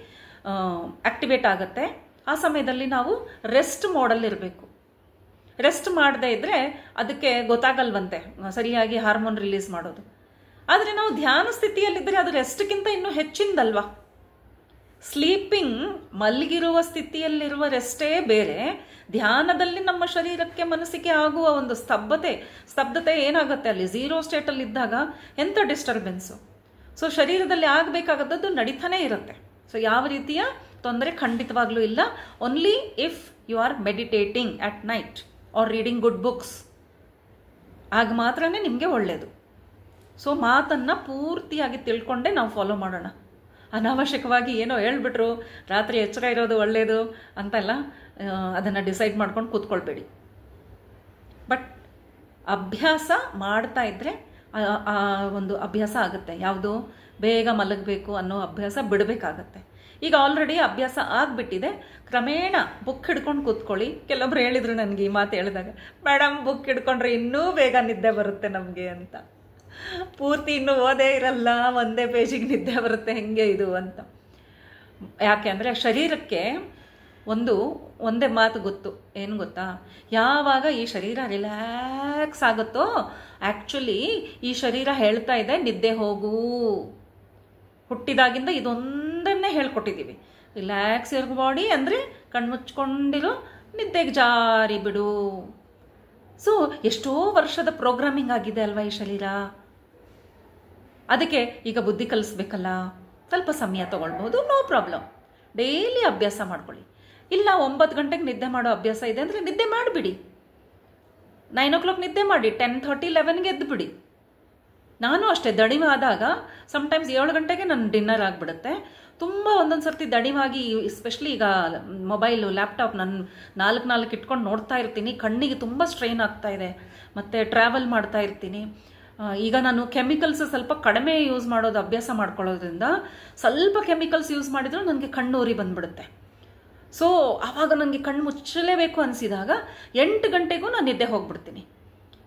ಆಕ್ಟಿವೇಟ್ ಆಗುತ್ತೆ. ಆ ಸಮಯದಲ್ಲಿ ನಾವು ರೆಸ್ಟ್ ಮೋಡಲ್ಲಿ ಇರಬೇಕು. ರೆಸ್ಟ್ ಮಾಡದೇ ಇದ್ದರೆ ಅದಕ್ಕೆ ಗೊತ್ತಾಗಲ್ವಂತೆ ಸರಿಯಾಗಿ ಹಾರ್ಮೋನ್ ರಿಲೀಸ್ ಮಾಡೋದು. ಆದರೆ ನಾವು ಧ್ಯಾನ ಸ್ಥಿತಿಯಲ್ಲಿದ್ದರೆ ಅದು ರೆಸ್ಟ್ಗಿಂತ ಇನ್ನೂ ಹೆಚ್ಚಿಂದಲ್ವಾ. ಸ್ಲೀಪಿಂಗ್, ಮಲಗಿರುವ ಸ್ಥಿತಿಯಲ್ಲಿರುವ ರೆಸ್ಟೇ ಬೇರೆ. ಧ್ಯಾನದಲ್ಲಿ ನಮ್ಮ ಶರೀರಕ್ಕೆ ಮನಸ್ಸಿಗೆ ಆಗುವ ಒಂದು ಸ್ತಬ್ಧತೆ ಏನಾಗುತ್ತೆ, ಅಲ್ಲಿ 0 ಸ್ಟೇಟಲ್ಲಿ ಇದ್ದಾಗ ಎಂಥ ಡಿಸ್ಟರ್ಬೆನ್ಸು. ಸೊ ಶರೀರದಲ್ಲಿ ಆಗಬೇಕಾಗದ್ದು ನಡೀತಾನೆ ಇರುತ್ತೆ. ಸೊ ಯಾವ ರೀತಿಯ ತೊಂದರೆ ಖಂಡಿತವಾಗ್ಲೂ ಇಲ್ಲ. Only if you are meditating at night or reading good books, ಆಗ ಮಾತ್ರನೇ ನಿಮಗೆ ಒಳ್ಳೆಯದು. ಸೊ ಮಾತನ್ನು ಪೂರ್ತಿಯಾಗಿ ತಿಳ್ಕೊಂಡೇ ನಾವು ಫಾಲೋ ಮಾಡೋಣ. ಅನಾವಶ್ಯಕವಾಗಿ ಏನೋ ಹೇಳ್ಬಿಟ್ರು ರಾತ್ರಿ ಎಚ್ಚರ ಇರೋದು ಒಳ್ಳೆಯದು ಅಂತೆಲ್ಲ ಅದನ್ನು ಡಿಸೈಡ್ ಮಾಡ್ಕೊಂಡು ಕೂತ್ಕೊಳ್ಬೇಡಿ. ಬಟ್ ಅಭ್ಯಾಸ ಮಾಡ್ತಾ ಇದ್ದರೆ ಆ ಒಂದು ಅಭ್ಯಾಸ ಆಗುತ್ತೆ. ಯಾವುದು? ಬೇಗ ಮಲಗಬೇಕು ಅನ್ನೋ ಅಭ್ಯಾಸ ಬಿಡಬೇಕಾಗತ್ತೆ. ಈಗ ಆಲ್ರೆಡಿ ಅಭ್ಯಾಸ ಆಗಿಬಿಟ್ಟಿದೆ. ಕ್ರಮೇಣ ಬುಕ್ ಹಿಡ್ಕೊಂಡು ಕೂತ್ಕೊಳ್ಳಿ. ಕೆಲವೊಬ್ರು ಹೇಳಿದರು ನನಗೆ ಈ ಮಾತು ಹೇಳಿದಾಗ, ಮೇಡಮ್ ಬುಕ್ ಹಿಡ್ಕೊಂಡ್ರೆ ಇನ್ನೂ ಬೇಗ ನಿದ್ದೆ ಬರುತ್ತೆ ನಮಗೆ ಅಂತ. ಪೂರ್ತಿ ಇನ್ನೂ ಓದೇ ಇರಲ್ಲ, ಒಂದೇ ಪೇಜಿಗೆ ನಿದ್ದೆ ಬರುತ್ತೆ, ಹೆಂಗೆ ಇದು ಅಂತ. ಯಾಕೆ ಅಂದರೆ ಶರೀರಕ್ಕೆ ಒಂದೇ ಮಾತು ಗೊತ್ತು. ಏನು ಗೊತ್ತಾ? ಯಾವಾಗ ಈ ಶರೀರ ರಿಲ್ಯಾಕ್ಸ್ ಆಗುತ್ತೋ ಆ್ಯಕ್ಚುಲಿ ಈ ಶರೀರ ಹೇಳ್ತಾ ಇದೆ ನಿದ್ದೆ ಹೋಗು. ಹುಟ್ಟಿದಾಗಿಂದ ಇದೊಂದನ್ನೇ ಹೇಳ್ಕೊಟ್ಟಿದ್ದೀವಿ, ರಿಲ್ಯಾಕ್ಸ್ ಇರೋ ಬಾಡಿ ಅಂದರೆ ಕಣ್ಮುಚ್ಕೊಂಡಿರೋ, ನಿದ್ದೆಗೆ ಜಾರಿ ಬಿಡು. ಸೊ ಎಷ್ಟೋ ವರ್ಷದ ಪ್ರೋಗ್ರಾಮಿಂಗ್ ಆಗಿದೆ ಅಲ್ವಾ ಈ ಶರೀರ. ಅದಕ್ಕೆ ಈಗ ಬುದ್ಧಿ ಕಲಿಸ್ಬೇಕಲ್ಲ, ಸ್ವಲ್ಪ ಸಮಯ ತೊಗೊಳ್ಬೋದು, ನೋ ಪ್ರಾಬ್ಲಮ್. ಡೈಲಿ ಅಭ್ಯಾಸ ಮಾಡ್ಕೊಳ್ಳಿ. ಇಲ್ಲ 9 ಗಂಟೆಗೆ ನಿದ್ದೆ ಮಾಡೋ ಅಭ್ಯಾಸ ಇದೆ ಅಂದರೆ ನಿದ್ದೆ ಮಾಡಿಬಿಡಿ. 9 o'clock ನಿದ್ದೆ ಮಾಡಿ, 10:30, 11ಗೆ ಎದ್ದು ಬಿಡಿ. ನಾನು ಅಷ್ಟೇ ದಣಿವಾದಾಗ ಸಮ್ಟೈಮ್ಸ್ 7 ಗಂಟೆಗೆ ನನ್ನ ಡಿನ್ನರ್ ಆಗಿಬಿಡುತ್ತೆ. ತುಂಬ ಒಂದೊಂದು ಸರ್ತಿ ದಣಿವಾಗಿ, ಎಸ್ಪೆಷಲಿ ಈಗ ಮೊಬೈಲು ಲ್ಯಾಪ್ಟಾಪ್ ನಾನು 4 ಇಟ್ಕೊಂಡು ನೋಡ್ತಾ ಇರ್ತೀನಿ, ಕಣ್ಣಿಗೆ ತುಂಬ ಸ್ಟ್ರೈನ್ ಆಗ್ತಾ ಇದೆ. ಮತ್ತು ಟ್ರಾವೆಲ್ ಮಾಡ್ತಾ ಇರ್ತೀನಿ. ಈಗ ನಾನು ಕೆಮಿಕಲ್ಸ್ ಸ್ವಲ್ಪ ಕಡಿಮೆ ಯೂಸ್ ಮಾಡೋದು ಅಭ್ಯಾಸ ಮಾಡ್ಕೊಳ್ಳೋದ್ರಿಂದ ಸ್ವಲ್ಪ ಕೆಮಿಕಲ್ಸ್ ಯೂಸ್ ಮಾಡಿದರೂ ನನಗೆ ಕಣ್ಣು ಉರಿ ಬಂದ್ಬಿಡುತ್ತೆ. ಸೊ ಆವಾಗ ನನಗೆ ಕಣ್ಣು ಮುಚ್ಚಲೇಬೇಕು ಅನಿಸಿದಾಗ 8 ಗಂಟೆಗೂ ನಾನು ನಿದ್ದೆ ಹೋಗ್ಬಿಡ್ತೀನಿ.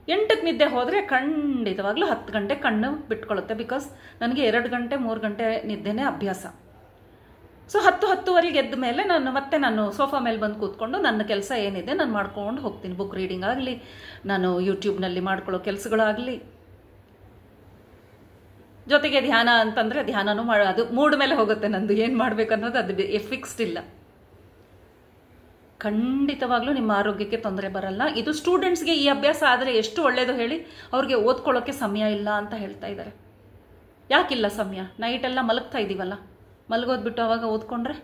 8ಕ್ಕೆ ನಿದ್ದೆ ಹೋದರೆ ಖಂಡಿತವಾಗ್ಲೂ 10 ಗಂಟೆ ಕಣ್ಣು ಬಿಟ್ಕೊಳ್ಳುತ್ತೆ. ಬಿಕಾಸ್ ನನಗೆ 2 ಗಂಟೆ 3 ಗಂಟೆ ನಿದ್ದೆನೇ ಅಭ್ಯಾಸ. ಸೊ 10-10:30 ಎದ್ದ ಮೇಲೆ ನಾನು ಸೋಫಾ ಮೇಲೆ ಬಂದು ಕೂತ್ಕೊಂಡು ನನ್ನ ಕೆಲಸ ಏನಿದೆ ನಾನು ಮಾಡ್ಕೊಂಡು ಹೋಗ್ತೀನಿ. ಬುಕ್ ರೀಡಿಂಗ್ ಆಗಲಿ, ನಾನು ಯೂಟ್ಯೂಬ್ನಲ್ಲಿ ಮಾಡ್ಕೊಳ್ಳೋ ಕೆಲಸಗಳಾಗಲಿ, ಜೊತೆಗೆ ಧ್ಯಾನ ಅಂತಂದರೆ ಧ್ಯಾನನೂ ಅದು ಮೂಡ್ ಮೇಲೆ ಹೋಗುತ್ತೆ ನಂದು. ಏನು ಮಾಡಬೇಕು ಅನ್ನೋದು ಅದು ಫಿಕ್ಸ್ಡ್ ಇಲ್ಲ. ಖಂಡಿತವಾಗ್ಲೂ ನಿಮ್ಮ ಆರೋಗ್ಯಕ್ಕೆ ತೊಂದರೆ ಬರಲ್ಲ. ಇದು ಸ್ಟೂಡೆಂಟ್ಸ್ಗೆ ಈ ಅಭ್ಯಾಸ ಆದರೆ ಎಷ್ಟು ಒಳ್ಳೆಯದು ಹೇಳಿ. ಅವ್ರಿಗೆ ಓದ್ಕೊಳ್ಳೋಕ್ಕೆ ಸಮಯ ಇಲ್ಲ ಅಂತ ಹೇಳ್ತಾ ಇದ್ದಾರೆ. ಯಾಕಿಲ್ಲ ಸಮಯ? ನೈಟೆಲ್ಲ ಮಲಗ್ತಾ ಇದ್ದೀವಲ್ಲ, ಮಲಗೋದ್ಬಿಟ್ಟು ಅವಾಗ ಓದ್ಕೊಂಡ್ರೆ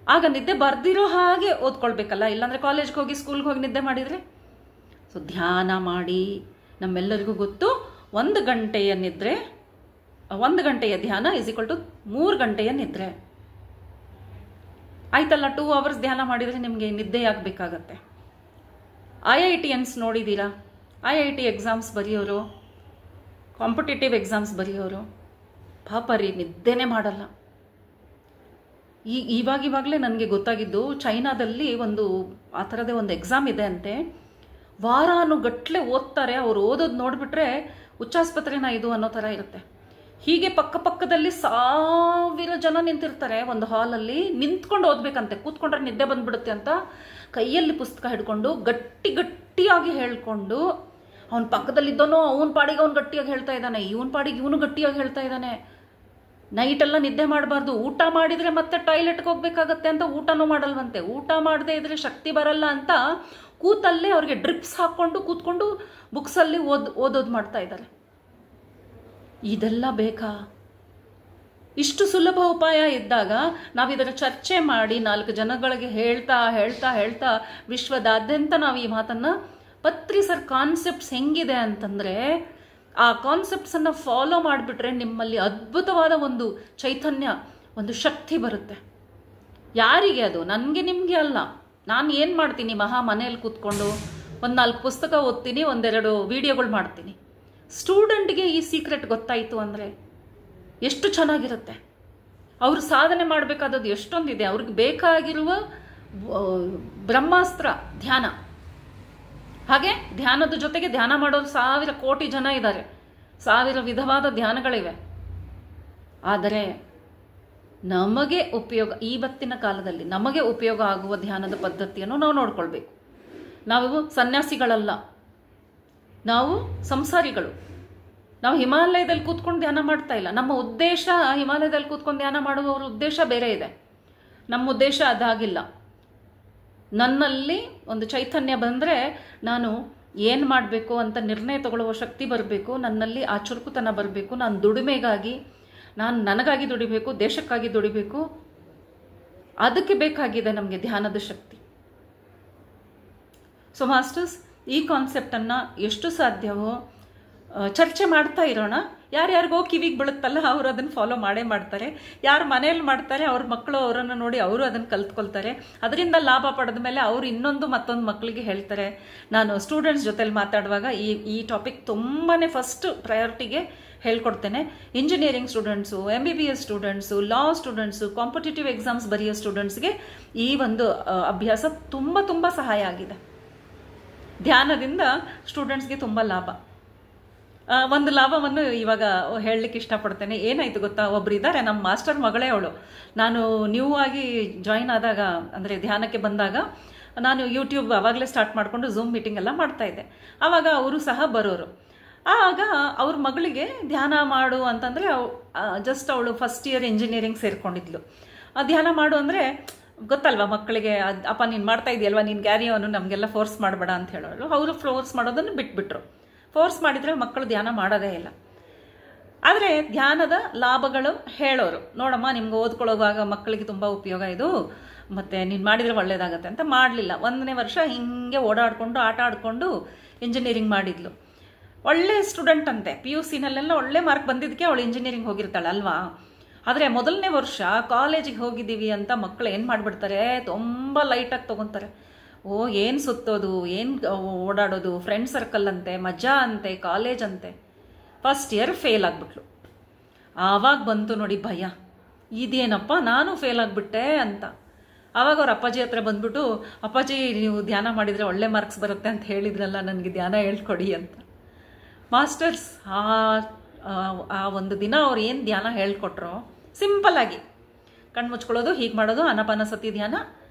ಆಗ ನಿದ್ದೆ ಬರ್ದಿರೋ ಹಾಗೆ ಓದ್ಕೊಳ್ಬೇಕಲ್ಲ. ಇಲ್ಲಾಂದರೆ ಕಾಲೇಜ್ಗೆ ಹೋಗಿ ಸ್ಕೂಲ್ಗೆ ಹೋಗಿ ನಿದ್ದೆ ಮಾಡಿದರೆ. ಸೊ ಧ್ಯಾನ ಮಾಡಿ. ನಮ್ಮೆಲ್ಲರಿಗೂ ಗೊತ್ತು 1 ಗಂಟೆಯ ನಿದ್ರೆ, 1 ಗಂಟೆಯ ಧ್ಯಾನ = 3 ಗಂಟೆಯ ನಿದ್ರೆ. ಆಯ್ತಲ್ಲ, 2 hours ಧ್ಯಾನ ಮಾಡಿದರೆ ನಿಮಗೆ ನಿದ್ದೆ ಆಗಬೇಕಾಗತ್ತೆ. IITians ನೋಡಿದ್ದೀರಾ? IIT ಎಕ್ಸಾಮ್ಸ್ ಬರೆಯೋರು, ಕಾಂಪಿಟೇಟಿವ್ ಎಕ್ಸಾಮ್ಸ್ ಬರೆಯೋರು ಪಾಪ ರೀ, ನಿದ್ದೆನೇ ಮಾಡಲ್ಲ. ಇವಾಗಲೇ ನನಗೆ ಗೊತ್ತಾಗಿದ್ದು, ಚೈನಾದಲ್ಲಿ ಆ ಥರದೇ ಒಂದು ಎಕ್ಸಾಮ್ ಇದೆ ಅಂತೆ. ವಾರಾನುಗಟ್ಲೆ ಓದ್ತಾರೆ. ಅವ್ರು ಓದೋದು ನೋಡಿಬಿಟ್ರೆ ಹುಚ್ಚಾಸ್ಪತ್ರೆನ ಇದು ಅನ್ನೋ ಥರ ಇರುತ್ತೆ. ಹೀಗೆ ಪಕ್ಕದಲ್ಲಿ 1000 ಜನ ನಿಂತಿರ್ತಾರೆ ಒಂದು ಹಾಲಲ್ಲಿ. ನಿಂತ್ಕೊಂಡು ಓದ್ಬೇಕಂತೆ, ಕೂತ್ಕೊಂಡ್ರೆ ನಿದ್ದೆ ಬಂದ್ಬಿಡುತ್ತೆ ಅಂತ ಕೈಯಲ್ಲಿ ಪುಸ್ತಕ ಹಿಡ್ಕೊಂಡು ಗಟ್ಟಿಯಾಗಿ ಹೇಳ್ಕೊಂಡು, ಅವನ ಪಕ್ಕದಲ್ಲಿದ್ದವನು ಅವನ ಪಾಡಿಗೆ ಅವ್ನು ಗಟ್ಟಿಯಾಗಿ ಹೇಳ್ತಾ ಇದ್ದಾನೆ, ಇವನ ಪಾಡಿಗೆ ಇವನು ಗಟ್ಟಿಯಾಗಿ ಹೇಳ್ತಾ ಇದ್ದಾನೆ. ನೈಟೆಲ್ಲ ನಿದ್ದೆ ಮಾಡಬಾರ್ದು. ಊಟ ಮಾಡಿದರೆ ಮತ್ತೆ ಟಾಯ್ಲೆಟ್ಗೆ ಹೋಗ್ಬೇಕಾಗತ್ತೆ ಅಂತ ಊಟನೂ ಮಾಡಲ್ವಂತೆ. ಊಟ ಮಾಡದೇ ಇದ್ರೆ ಶಕ್ತಿ ಬರಲ್ಲ ಅಂತ ಕೂತಲ್ಲೇ ಅವ್ರಿಗೆ ಡ್ರಿಪ್ಸ್ ಹಾಕ್ಕೊಂಡು ಕೂತ್ಕೊಂಡು ಬುಕ್ಸಲ್ಲಿ ಓದೋದು ಮಾಡ್ತಾ ಇದ್ದಾರೆ. ಇದೆಲ್ಲ ಬೇಕಾ? ಇಷ್ಟು ಸುಲಭ ಉಪಾಯ ಇದ್ದಾಗ ನಾವಿದರ ಚರ್ಚೆ ಮಾಡಿ 4 ಜನಗಳಿಗೆ ಹೇಳ್ತಾ ವಿಶ್ವದಾದ್ಯಂತ ನಾವು ಈ ಮಾತನ್ನು ಪತ್ರಿಸರ್. ಕಾನ್ಸೆಪ್ಟ್ಸ್ ಹೆಂಗಿದೆ ಅಂತಂದರೆ, ಆ ಕಾನ್ಸೆಪ್ಟ್ಸನ್ನು ಫಾಲೋ ಮಾಡಿಬಿಟ್ರೆ ನಿಮ್ಮಲ್ಲಿ ಅದ್ಭುತವಾದ ಒಂದು ಚೈತನ್ಯ, ಒಂದು ಶಕ್ತಿ ಬರುತ್ತೆ. ಯಾರಿಗೆ ಅದು? ನನಗೆ ನಿಮಗೆ ಅಲ್ಲ. ನಾನು ಏನು ಮಾಡ್ತೀನಿ, ಮನೆಯಲ್ಲಿ ಕೂತ್ಕೊಂಡು 4 ಪುಸ್ತಕ ಓದ್ತೀನಿ, 1-2 ವಿಡಿಯೋಗಳು ಮಾಡ್ತೀನಿ. ಸ್ಟೂಡೆಂಟ್ಗೆ ಈ ಸೀಕ್ರೆಟ್ ಗೊತ್ತಾಯಿತು ಅಂದರೆ ಎಷ್ಟು ಚೆನ್ನಾಗಿರುತ್ತೆ. ಅವರು ಸಾಧನೆ ಮಾಡಬೇಕಾದದ್ದು ಎಷ್ಟೊಂದಿದೆ. ಅವ್ರಿಗೆ ಬೇಕಾಗಿರುವ ಬ್ರಹ್ಮಾಸ್ತ್ರ ಧ್ಯಾನ. ಹಾಗೆ ಧ್ಯಾನದ ಜೊತೆಗೆ ಧ್ಯಾನ ಮಾಡೋರು 1000 ಕೋಟಿ ಜನ ಇದ್ದಾರೆ. 1000 ವಿಧವಾದ ಧ್ಯಾನಗಳಿವೆ. ಆದರೆ ನಮಗೆ ಉಪಯೋಗ, ಇವತ್ತಿನ ಕಾಲದಲ್ಲಿ ನಮಗೆ ಉಪಯೋಗ ಆಗುವ ಧ್ಯಾನದ ಪದ್ಧತಿಯನ್ನು ನಾವು ನೋಡ್ಕೊಳ್ಬೇಕು. ನಾವು ಸನ್ಯಾಸಿಗಳಲ್ಲ, ನಾವು ಸಂಸಾರಿಗಳು. ನಾವು ಹಿಮಾಲಯದಲ್ಲಿ ಕೂತ್ಕೊಂಡು ಧ್ಯಾನ ಮಾಡ್ತಾ ಇಲ್ಲ. ನಮ್ಮ ಉದ್ದೇಶ ಹಿಮಾಲಯದಲ್ಲಿ ಕೂತ್ಕೊಂಡು ಧ್ಯಾನ ಮಾಡುವವರ ಉದ್ದೇಶ ಬೇರೆ ಇದೆ. ನಮ್ಮ ಉದ್ದೇಶ ಅದಾಗಿಲ್ಲ. ನನ್ನಲ್ಲಿ ಒಂದು ಚೈತನ್ಯ ಬಂದರೆ ನಾನು ಏನು ಮಾಡಬೇಕು ಅಂತ ನಿರ್ಣಯ ತಗೊಳ್ಳುವ ಶಕ್ತಿ ಬರಬೇಕು. ನನ್ನಲ್ಲಿ ಆ ಚುರುಕುತನ ಬರಬೇಕು. ನಾನು ದುಡಿಮೆಗಾಗಿ, ನನಗಾಗಿ ದುಡಿಬೇಕು, ದೇಶಕ್ಕಾಗಿ ದುಡಿಬೇಕು. ಅದಕ್ಕೆ ಬೇಕಾಗಿದೆ ನಮಗೆ ಧ್ಯಾನದ ಶಕ್ತಿ. ಸೊ ಮಾಸ್ಟರ್ಸ್, ಈ ಕಾನ್ಸೆಪ್ಟನ್ನು ಎಷ್ಟು ಸಾಧ್ಯವೋ ಚರ್ಚೆ ಮಾಡ್ತಾ ಇರೋಣ. ಯಾರ್ಯಾರಿಗೋ ಕಿವಿಗೆ ಬೀಳುತ್ತಲ್ಲ ಅವರು ಅದನ್ನು ಫಾಲೋ ಮಾಡೇ ಮಾಡ್ತಾರೆ. ಯಾರು ಮನೆಯಲ್ಲಿ ಮಾಡ್ತಾರೆ ಅವ್ರ ಮಕ್ಕಳು ಅವರನ್ನು ನೋಡಿ ಅವರು ಅದನ್ನು ಕಲ್ತ್ಕೊಳ್ತಾರೆ. ಅದರಿಂದ ಲಾಭ ಪಡೆದ ಮೇಲೆ ಅವರು ಮತ್ತೊಂದು ಮಕ್ಕಳಿಗೆ ಹೇಳ್ತಾರೆ. ನಾನು ಸ್ಟೂಡೆಂಟ್ಸ್ ಜೊತೆಲಿ ಮಾತಾಡುವಾಗ ಈ ಟಾಪಿಕ್ ತುಂಬಾ ಫಸ್ಟ್ ಪ್ರಯಾರಿಟಿಗೆ ಹೇಳ್ಕೊಡ್ತೇನೆ. Engineering students, MBBS students, law students, competitive exams ಬರೆಯೋ ಸ್ಟೂಡೆಂಟ್ಸ್ಗೆ ಈ ಒಂದು ಅಭ್ಯಾಸ ತುಂಬ ಸಹಾಯ ಆಗಿದೆ. ಧ್ಯಾನದಿಂದ ಸ್ಟೂಡೆಂಟ್ಸ್ಗೆ ತುಂಬ ಲಾಭ. ಒಂದು ಲಾಭವನ್ನು ಇವಾಗ ಹೇಳಲಿಕ್ಕೆ ಇಷ್ಟಪಡ್ತೇನೆ. ಏನಾಯಿತು ಗೊತ್ತಾ, ಒಬ್ರು ಇದ್ದಾರೆ, ನಮ್ಮ ಮಾಸ್ಟರ್ ಮಗಳೇ ಅವಳು. ನಾನು ನ್ಯೂ ಆಗಿ ಜಾಯಿನ್ ಆದಾಗ, ಅಂದರೆ ಧ್ಯಾನಕ್ಕೆ ಬಂದಾಗ, ನಾನು ಯೂಟ್ಯೂಬ್ ಆವಾಗಲೇ ಸ್ಟಾರ್ಟ್ ಮಾಡಿಕೊಂಡು ಝೂಮ್ ಮೀಟಿಂಗ್ ಎಲ್ಲ ಮಾಡ್ತಾಯಿದ್ದೆ. ಆವಾಗ ಅವರು ಸಹ ಬರೋರು. ಆಗ ಅವ್ರ ಮಗಳಿಗೆ ಧ್ಯಾನ ಮಾಡು ಅಂತಂದರೆ, ಜಸ್ಟ್ ಅವಳು ಫಸ್ಟ್ ಇಯರ್ ಇಂಜಿನಿಯರಿಂಗ್ ಸೇರ್ಕೊಂಡಿದ್ಲು. ಧ್ಯಾನ ಮಾಡು ಅಂದರೆ ಗೊತ್ತಲ್ವ ಮಕ್ಕಳಿಗೆ, ಅಪ್ಪ ನೀನು ಮಾಡ್ತಾ ಇದೆಯಲ್ವ, ನೀನು ಗ್ಯಾರಿಯವನು, ನಮಗೆಲ್ಲ ಫೋರ್ಸ್ ಮಾಡಬೇಡ ಅಂತ ಹೇಳೋರು. ಅವರು ಫೋರ್ಸ್ ಮಾಡೋದನ್ನು ಬಿಟ್ಬಿಟ್ರು. ಫೋರ್ಸ್ ಮಾಡಿದರೆ ಮಕ್ಕಳು ಧ್ಯಾನ ಮಾಡೋದೇ ಇಲ್ಲ. ಆದರೆ ಧ್ಯಾನದ ಲಾಭಗಳು ಹೇಳೋರು, ನೋಡಮ್ಮ ನಿಮ್ಗೆ ಓದ್ಕೊಳ್ಳೋವಾಗ ಮಕ್ಕಳಿಗೆ ತುಂಬ ಉಪಯೋಗ ಇದು, ಮತ್ತು ನೀನು ಮಾಡಿದರೆ ಒಳ್ಳೇದಾಗತ್ತೆ ಅಂತ ಮಾಡಲಿಲ್ಲ. 1ನೇ ವರ್ಷ ಹಿಂಗೆ ಓಡಾಡಿಕೊಂಡು ಆಟ ಆಡಿಕೊಂಡು ಇಂಜಿನಿಯರಿಂಗ್ ಮಾಡಿದ್ಲು. ಒಳ್ಳೆ ಸ್ಟೂಡೆಂಟ್ ಅಂತೆ, PUCನಲ್ಲೆಲ್ಲ ಒಳ್ಳೆ ಮಾರ್ಕ್ ಬಂದಿದ್ದಕ್ಕೆ ಅವಳು ಇಂಜಿನಿಯರಿಂಗ್ ಹೋಗಿರ್ತಾಳೆ ಅಲ್ವಾ. ಆದರೆ 1ನೇ ವರ್ಷ ಕಾಲೇಜಿಗೆ ಹೋಗಿದ್ದೀವಿ ಅಂತ ಮಕ್ಕಳು ಏನು ಮಾಡಿಬಿಡ್ತಾರೆ, ತುಂಬ ಲೈಟಾಗಿ ತೊಗೊತಾರೆ. ಏನು ಸುತ್ತೋದು, ಏನು ಓಡಾಡೋದು, ಫ್ರೆಂಡ್ ಸರ್ಕಲ್ ಅಂತೆ, ಮಜಾ ಅಂತೆ, ಕಾಲೇಜ್ ಅಂತೆ. ಫಸ್ಟ್ ಇಯರ್ ಫೇಲ್ ಆಗಿಬಿಟ್ಲು. ಆವಾಗ ಬಂತು ನೋಡಿ ಭಯ, ಇದೇನಪ್ಪ ನಾನು ಫೇಲ್ ಆಗಿಬಿಟ್ಟೆ ಅಂತ. ಆವಾಗ ಅವ್ರ ಅಪ್ಪಾಜಿ ಹತ್ರ ಬಂದ್ಬಿಟ್ಟು, ಅಪ್ಪಾಜಿ ನೀವು ಧ್ಯಾನ ಮಾಡಿದರೆ ಒಳ್ಳೆ ಮಾರ್ಕ್ಸ್ ಬರುತ್ತೆ ಅಂತ ಹೇಳಿದ್ರಲ್ಲ, ನನಗೆ ಧ್ಯಾನ ಹೇಳ್ಕೊಡಿ ಅಂತ. ಮಾಸ್ಟರ್ಸ್ ಆ ಒಂದು ದಿನ ಅವ್ರು ಏನು ಧ್ಯಾನ ಹೇಳ್ಕೊಟ್ರೋ, ಸಿಂಪಲ್ಲಾಗಿ ಕಣ್ಣು ಮುಚ್ಕೊಳ್ಳೋದು, ಹೀಗೆ ಮಾಡೋದು, ಆನಾಪಾನಸತಿ ಧ್ಯಾನ,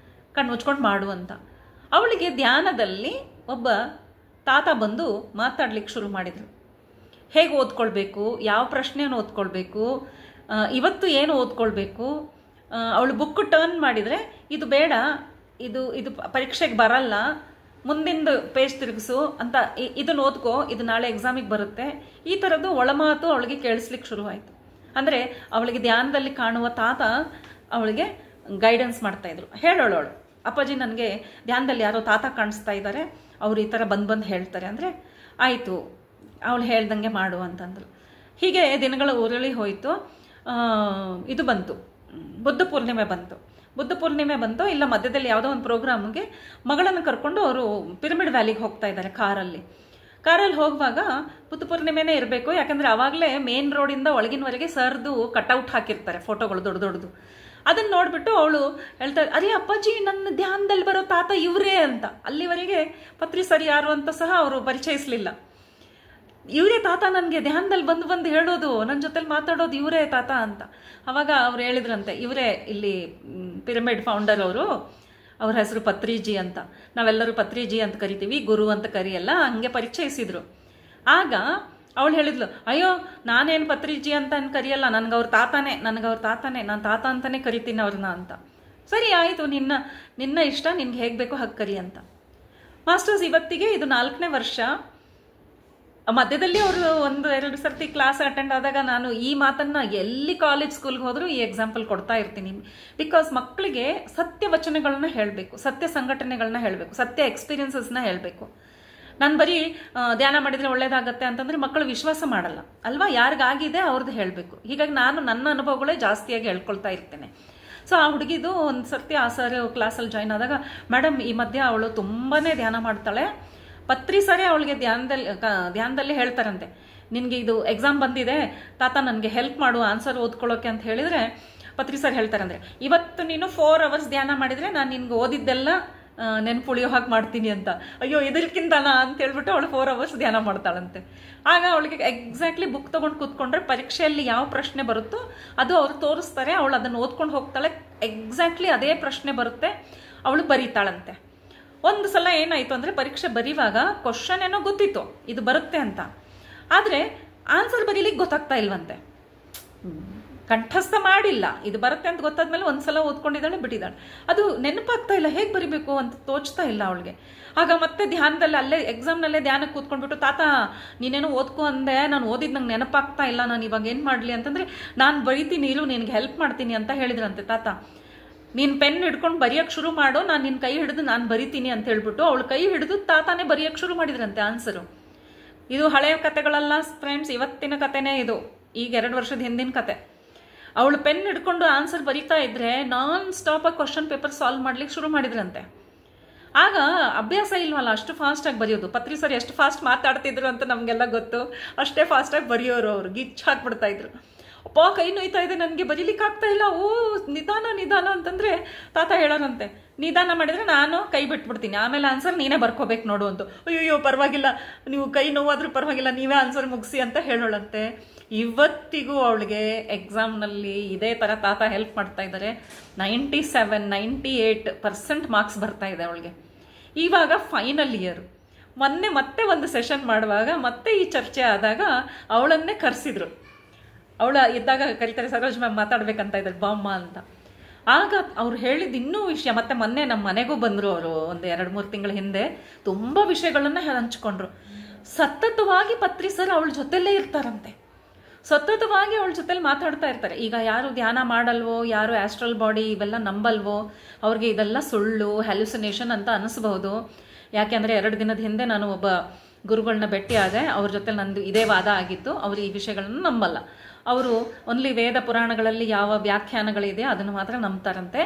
ಕಣ್ಣು ಮುಚ್ಕೊಂಡು ಮಾಡು ಅಂತ. ಅವಳಿಗೆ ಧ್ಯಾನದಲ್ಲಿ ಒಬ್ಬ ತಾತ ಬಂದು ಮಾತಾಡ್ಲಿಕ್ಕೆ ಶುರು ಮಾಡಿದರು. ಹೇಗೆ ಓದ್ಕೊಳ್ಬೇಕು, ಯಾವ ಪ್ರಶ್ನೆಯನ್ನು ಓದ್ಕೊಳ್ಬೇಕು, ಇವತ್ತು ಏನು ಓದ್ಕೊಳ್ಬೇಕು, ಅವಳು ಬುಕ್ ಟರ್ನ್ ಮಾಡಿದರೆ ಇದು ಬೇಡ, ಇದು ಪರೀಕ್ಷೆಗೆ ಬರಲ್ಲ, ಮುಂದಿಂದು ಪೇಜ್ ತಿರುಗಿಸು ಅಂತ, ಇದನ್ನು ಓದ್ಕೋ, ಇದು ನಾಳೆ ಎಕ್ಸಾಮಿಗೆ ಬರುತ್ತೆ. ಈ ಥರದ್ದು ಒಳಮಾತು ಅವಳಿಗೆ ಕೇಳಿಸ್ಲಿಕ್ಕೆ ಶುರುವಾಯಿತು. ಅಂದರೆ ಅವಳಿಗೆ ಧ್ಯಾನದಲ್ಲಿ ಕಾಣುವ ತಾತ ಅವಳಿಗೆ ಗೈಡೆನ್ಸ್ ಮಾಡ್ತಾಯಿದ್ರು. ಹೇಳೋಳು, ಅಪ್ಪಾಜಿ ನನಗೆ ಧ್ಯಾನದಲ್ಲಿ ಯಾರೋ ತಾತ ಕಾಣಿಸ್ತಾ ಇದ್ದಾರೆ, ಅವ್ರು ಈ ಥರ ಬಂದು ಹೇಳ್ತಾರೆ ಅಂದರೆ ಆಯಿತು ಅವಳು ಹೇಳ್ದಂಗೆ ಮಾಡು ಅಂತಂದರು. ಹೀಗೆ ದಿನಗಳ ಉರುಳಿ ಹೋಯಿತು. ಇದು ಬಂತು, ಬುದ್ಧ ಪೂರ್ಣಿಮೆ ಬಂತು. ಇಲ್ಲ ಮಧ್ಯದಲ್ಲಿ ಯಾವುದೋ ಒಂದು ಪ್ರೋಗ್ರಾಮ್ಗೆ ಮಗಳನ್ನು ಕರ್ಕೊಂಡು ಅವರು ಪಿರಮಿಡ್ ವ್ಯಾಲಿಗೆ ಹೋಗ್ತಾ ಇದ್ದಾರೆ ಕಾರಲ್ಲಿ ಹೋಗುವಾಗ ಬುದ್ಧ ಪೂರ್ಣಿಮೆನೇ ಇರಬೇಕು. ಯಾಕಂದರೆ ಆವಾಗಲೇ ಮೇನ್ ರೋಡಿಂದ ಒಳಗಿನವರೆಗೆ ಸರ್ದು ಕಟ್ಔಟ್ ಹಾಕಿರ್ತಾರೆ, ಫೋಟೋಗಳು ದೊಡ್ಡ. ಅದನ್ನು ನೋಡಿಬಿಟ್ಟು ಅವಳು ಹೇಳ್ತಾಳೆ, ಅರೇ ಅಪ್ಪಾಜಿ ನನ್ನ ಧ್ಯಾನದಲ್ಲಿ ಬರೋ ತಾತ ಇವರೇ ಅಂತ. ಅಲ್ಲಿವರೆಗೆ ಪತ್ರಿ ಸರಿ ಯಾರು ಅಂತ ಸಹ ಅವರು ಪರಿಚಯಿಸಲಿಲ್ಲ. ಇವರೇ ತಾತ, ನನಗೆ ಧ್ಯಾನದಲ್ಲಿ ಬಂದು ಹೇಳೋದು, ನನ್ನ ಜೊತೆಲಿ ಮಾತಾಡೋದು ಇವರೇ ತಾತ ಅಂತ. ಆವಾಗ ಅವ್ರು ಹೇಳಿದ್ರಂತೆ, ಇವರೇ ಇಲ್ಲಿ ಪಿರಮಿಡ್ ಫೌಂಡರ್ ಅವರು, ಅವ್ರ ಹೆಸರು ಪತ್ರಿಜಿ ಅಂತ. ನಾವೆಲ್ಲರೂ ಪತ್ರಿಜಿ ಅಂತ ಕರಿತೀವಿ, ಗುರು ಅಂತ ಕರಿಯಲ್ಲ, ಹಂಗೆ ಪರಿಚಯಿಸಿದ್ರು. ಆಗ ಅವಳು ಹೇಳಿದ್ಲು, ಅಯ್ಯೋ ನಾನೇನು ಪತ್ರಿಜಿ ಅಂತ ಕರಿಯಲ್ಲ, ನನಗೆ ಅವ್ರ ತಾತಾನೇ, ನಾನು ತಾತ ಅಂತಾನೆ ಕರಿತೀನಿ ಅವ್ರನ್ನ ಅಂತ. ಸರಿ ಆಯಿತು, ನಿನ್ನ ಇಷ್ಟ, ನಿನ್ಗೆ ಹೇಗೆ ಬೇಕೋ ಹಾಗೆ ಕರಿ ಅಂತ. ಮಾಸ್ಟರ್ಸ್ ಇವತ್ತಿಗೆ ಇದು 4ನೇ ವರ್ಷ. ಮಧ್ಯದಲ್ಲಿ ಅವರು 1-2 ಸರ್ತಿ ಕ್ಲಾಸ್ ಅಟೆಂಡ್ ಆದಾಗ ನಾನು ಈ ಮಾತನ್ನ ಎಲ್ಲಿ ಕಾಲೇಜ್ ಸ್ಕೂಲ್ಗೆ ಹೋದರೂ ಈ ಎಕ್ಸಾಂಪಲ್ ಕೊಡ್ತಾ ಇರ್ತೀನಿ. ಬಿಕಾಸ್ ಮಕ್ಕಳಿಗೆ ಸತ್ಯ ವಚನಗಳನ್ನ ಹೇಳಬೇಕು, ಸತ್ಯ ಸಂಘಟನೆಗಳನ್ನ ಹೇಳಬೇಕು, ಸತ್ಯ ಎಕ್ಸ್ಪೀರಿಯನ್ಸಸ್ನ ಹೇಳಬೇಕು. ನಾನು ಬರೀ ಧ್ಯಾನ ಮಾಡಿದರೆ ಒಳ್ಳೇದಾಗತ್ತೆ ಅಂತಂದರೆ ಮಕ್ಕಳು ವಿಶ್ವಾಸ ಮಾಡಲ್ಲ ಅಲ್ವಾ, ಯಾರಿಗಾಗಿದೆ ಅವ್ರದ್ದು ಹೇಳಬೇಕು. ಹೀಗಾಗಿ ನಾನು ನನ್ನ ಅನುಭವಗಳೇ ಜಾಸ್ತಿಯಾಗಿ ಹೇಳ್ಕೊಳ್ತಾ ಇರ್ತೇನೆ. ಸೊ ಆ ಹುಡುಗಿದು ಒಂದು ಸರ್ತಿ ಆ ಸರ್ ಕ್ಲಾಸಲ್ಲಿ ಜಾಯ್ನ್ ಆದಾಗ, ಮೇಡಮ್ ಈ ಮಧ್ಯೆ ಅವಳು ತುಂಬಾ ಧ್ಯಾನ ಮಾಡ್ತಾಳೆ, ಪತ್ರಿ ಸರಿ ಅವಳಿಗೆ ಧ್ಯಾನದಲ್ಲಿ ಹೇಳ್ತಾರಂತೆ, ನಿನಗೆ ಇದು ಎಕ್ಸಾಮ್ ಬಂದಿದೆ ತಾತ, ನನಗೆ ಹೆಲ್ಪ್ ಮಾಡು ಆನ್ಸರ್ ಓದ್ಕೊಳ್ಳೋಕೆ ಅಂತ ಹೇಳಿದರೆ ಪತ್ರಿ ಸರ್ ಹೇಳ್ತಾರಂದ್ರೆ, ಇವತ್ತು ನೀನು 4 hours ಧ್ಯಾನ ಮಾಡಿದರೆ ನಾನು ನಿನ್ಗೆ ಓದಿದ್ದೆಲ್ಲ ನೆನ್ಪುಳಿಯೋ ಹಾಗೆ ಮಾಡ್ತೀನಿ ಅಂತ. ಅಯ್ಯೋ ಇದಕ್ಕಿಂತನ ಅಂತ ಹೇಳ್ಬಿಟ್ಟು ಅವಳು 4 hours ಧ್ಯಾನ ಮಾಡ್ತಾಳಂತೆ. ಆಗ ಅವಳಿಗೆ ಎಕ್ಸಾಕ್ಟ್ಲಿ ಬುಕ್ ತೊಗೊಂಡು ಕೂತ್ಕೊಂಡ್ರೆ ಪರೀಕ್ಷೆಯಲ್ಲಿ ಯಾವ ಪ್ರಶ್ನೆ ಬರುತ್ತೋ ಅದು ಅವ್ರು ತೋರಿಸ್ತಾರೆ, ಅವಳು ಅದನ್ನು ಓದ್ಕೊಂಡು ಹೋಗ್ತಾಳೆ, ಎಕ್ಸಾಕ್ಟ್ಲಿ ಅದೇ ಪ್ರಶ್ನೆ ಬರುತ್ತೆ, ಅವಳು ಬರೀತಾಳಂತೆ. ಒಂದು ಸಲ ಏನಾಯಿತು ಅಂದರೆ, ಪರೀಕ್ಷೆ ಬರೀವಾಗ ಕ್ವಶನ್ ಏನೋ ಗೊತ್ತಿತ್ತು ಇದು ಬರುತ್ತೆ ಅಂತ, ಆದರೆ ಆನ್ಸರ್ ಬರೀಲಿಕ್ಕೆ ಗೊತ್ತಾಗ್ತಾ ಇಲ್ವಂತೆ. ಕಂಠಸ್ಥ ಮಾಡಿಲ್ಲ, ಇದು ಬರುತ್ತೆ ಅಂತ ಗೊತ್ತಾದ್ಮೇಲೆ ಒಂದ್ಸಲ ಓದ್ಕೊಂಡಿದ್ದಾಳೆ, ಬಿಟ್ಟಿದ್ದಾಳೆ. ಅದು ನೆನಪಾಗ್ತಾ ಇಲ್ಲ, ಹೇಗೆ ಬರಿಬೇಕು ಅಂತ ತೋಚ್ತಾ ಇಲ್ಲ ಅವಳಿಗೆ. ಆಗ ಮತ್ತೆ ಧ್ಯಾನದಲ್ಲಿ ಅಲ್ಲೇ ಎಕ್ಸಾಮ್ನಲ್ಲೇ ಧ್ಯಾನಕ್ಕೆ ಕೂತ್ಕೊಂಡ್ಬಿಟ್ಟು, ತಾತ ನೀನೇನೋ ಓದ್ಕೊ ಅಂದೆ, ನಾನು ಓದಿದ್ದು ನಂಗೆ ನೆನಪಾಗ್ತಾ ಇಲ್ಲ, ನಾನು ಇವಾಗ ಏನು ಮಾಡಲಿ ಅಂತಂದರೆ, ನಾನು ಬರಿತೀನಿ ಇರು, ನಿನಗೆ ಹೆಲ್ಪ್ ಮಾಡ್ತೀನಿ ಅಂತ ಹೇಳಿದ್ರಂತೆ ತಾತ. ನೀನು ಪೆನ್ ಹಿಡ್ಕೊಂಡು ಬರೆಯೋಕ್ಕೆ ಶುರು ಮಾಡು, ನಾನು ನಿನ್ನ ಕೈ ಹಿಡಿದು ನಾನು ಬರಿತೀನಿ ಅಂತ ಹೇಳ್ಬಿಟ್ಟು ಅವಳು ಕೈ ಹಿಡಿದು ತಾತಾನೇ ಬರೆಯೋಕ್ಕೆ ಶುರು ಮಾಡಿದ್ರಂತೆ ಆನ್ಸರು. ಇದು ಹಳೆಯ ಕತೆಗಳಲ್ಲ ಫ್ರೆಂಡ್ಸ್, ಇವತ್ತಿನ ಕತೆನೇ ಇದು, ಈಗ 2 ವರ್ಷದ ಹಿಂದಿನ ಕತೆ. ಅವಳು ಪೆನ್ ಹಿಡ್ಕೊಂಡು ಆನ್ಸರ್ ಬರಿತಾ ಇದ್ರೆ ನಾನ್ ಸ್ಟಾಪಾಗಿ ಕ್ವಶನ್ ಪೇಪರ್ ಸಾಲ್ವ್ ಮಾಡ್ಲಿಕ್ಕೆ ಶುರು ಮಾಡಿದ್ರಂತೆ. ಆಗ ಅಭ್ಯಾಸ ಇಲ್ವಲ್ಲ ಅಷ್ಟು ಫಾಸ್ಟಾಗಿ ಬರೆಯೋದು. ಪತ್ರಿ ಸರ್ ಎಷ್ಟು ಫಾಸ್ಟ್ ಮಾತಾಡ್ತಿದ್ರು ಅಂತ ನಮಗೆಲ್ಲ ಗೊತ್ತು, ಅಷ್ಟೇ ಫಾಸ್ಟಾಗಿ ಬರೆಯೋರು ಅವರು, ಗಿಚ್ ಹಾಕ್ಬಿಡ್ತಾ ಇದ್ರು. ಅಪ್ಪ ಕೈ ನೋಯ್ತಾ ಇದೆ, ನನಗೆ ಬರೀಲಿಕ್ಕೆ ಆಗ್ತಾ ಇಲ್ಲ, ಓ ನಿಧಾನ ಅಂತಂದರೆ ತಾತ ಹೇಳೋರಂತೆ, ನಿಧಾನ ಮಾಡಿದರೆ ನಾನು ಕೈ ಬಿಟ್ಬಿಡ್ತೀನಿ, ಆಮೇಲೆ ಆನ್ಸರ್ ನೀನೇ ಬರ್ಕೋಬೇಕು ನೋಡು ಅಂತ. ಅಯ್ಯೋ ಪರವಾಗಿಲ್ಲ, ನೀವು ಕೈ ನೋವಾದರೂ ಪರವಾಗಿಲ್ಲ, ನೀವೇ ಆನ್ಸರ್ ಮುಗಿಸಿ ಅಂತ ಹೇಳೋಳಂತೆ. ಇವತ್ತಿಗೂ ಅವಳಿಗೆ ಎಕ್ಸಾಮ್ನಲ್ಲಿ ಇದೇ ಥರ ತಾತ ಹೆಲ್ಪ್ ಮಾಡ್ತಾ ಇದ್ದಾರೆ. 97-98% ಮಾರ್ಕ್ಸ್ ಬರ್ತಾ ಇದೆ ಅವಳಿಗೆ. ಇವಾಗ ಫೈನಲ್ ಇಯರ್. ಮತ್ತೆ ಒಂದು ಸೆಷನ್ ಮಾಡುವಾಗ ಮತ್ತೆ ಈ ಚರ್ಚೆ ಆದಾಗ ಅವಳನ್ನೇ ಕರೆಸಿದ್ರು. ಅವಳ ಇದ್ದಾಗ ಕರೀತಾರೆ, ಸರೋಜ್ ಮ್ಯಾಮ್ ಮಾತಾಡ್ಬೇಕಂತ ಇದ್ದಾರೆ ಬಾಮ್ಮ ಅಂತ. ಆಗ ಅವ್ರು ಹೇಳಿದ ಇನ್ನೂ ವಿಷಯ, ಮತ್ತೆ ಮೊನ್ನೆ ನಮ್ಮ ಮನೆಗೂ ಬಂದರು ಅವರು, ಒಂದು 2-3 ತಿಂಗಳ ಹಿಂದೆ. ತುಂಬ ವಿಷಯಗಳನ್ನ ಹಂಚ್ಕೊಂಡ್ರು. ಸತತವಾಗಿ ಪತ್ರಿ ಸರ್ ಅವಳ ಜೊತೆಲೇ ಇರ್ತಾರಂತೆ. ಸತತವಾಗಿ ಅವಳ ಜೊತೆಲಿ ಮಾತಾಡ್ತಾ ಇರ್ತಾರೆ. ಈಗ ಯಾರು ಧ್ಯಾನ ಮಾಡಲ್ವೋ, ಯಾರು ಆಸ್ಟ್ರಲ್ ಬಾಡಿ ಇವೆಲ್ಲ ನಂಬಲ್ವೋ, ಅವ್ರಿಗೆ ಇದೆಲ್ಲ ಸುಳ್ಳು, ಹ್ಯಾಲ್ಯುಸಿನೇಷನ್ ಅಂತ ಅನಿಸ್ಬಹುದು. ಯಾಕೆಂದರೆ 2 ದಿನದ ಹಿಂದೆ ನಾನು ಒಬ್ಬ ಗುರುಗಳನ್ನ ಭೇಟಿಯಾದೆ. ಅವ್ರ ಜೊತೆ ನಂದು ಇದೇ ವಾದ ಆಗಿತ್ತು. ಅವರು ಈ ವಿಷಯಗಳನ್ನು ನಂಬಲ್ಲ. ಅವರು ಓನ್ಲಿ ವೇದ ಪುರಾಣಗಳಲ್ಲಿ ಯಾವ ವ್ಯಾಖ್ಯಾನಗಳಿದೆ ಅದನ್ನು ಮಾತ್ರ ನಂಬ್ತಾರಂತೆ.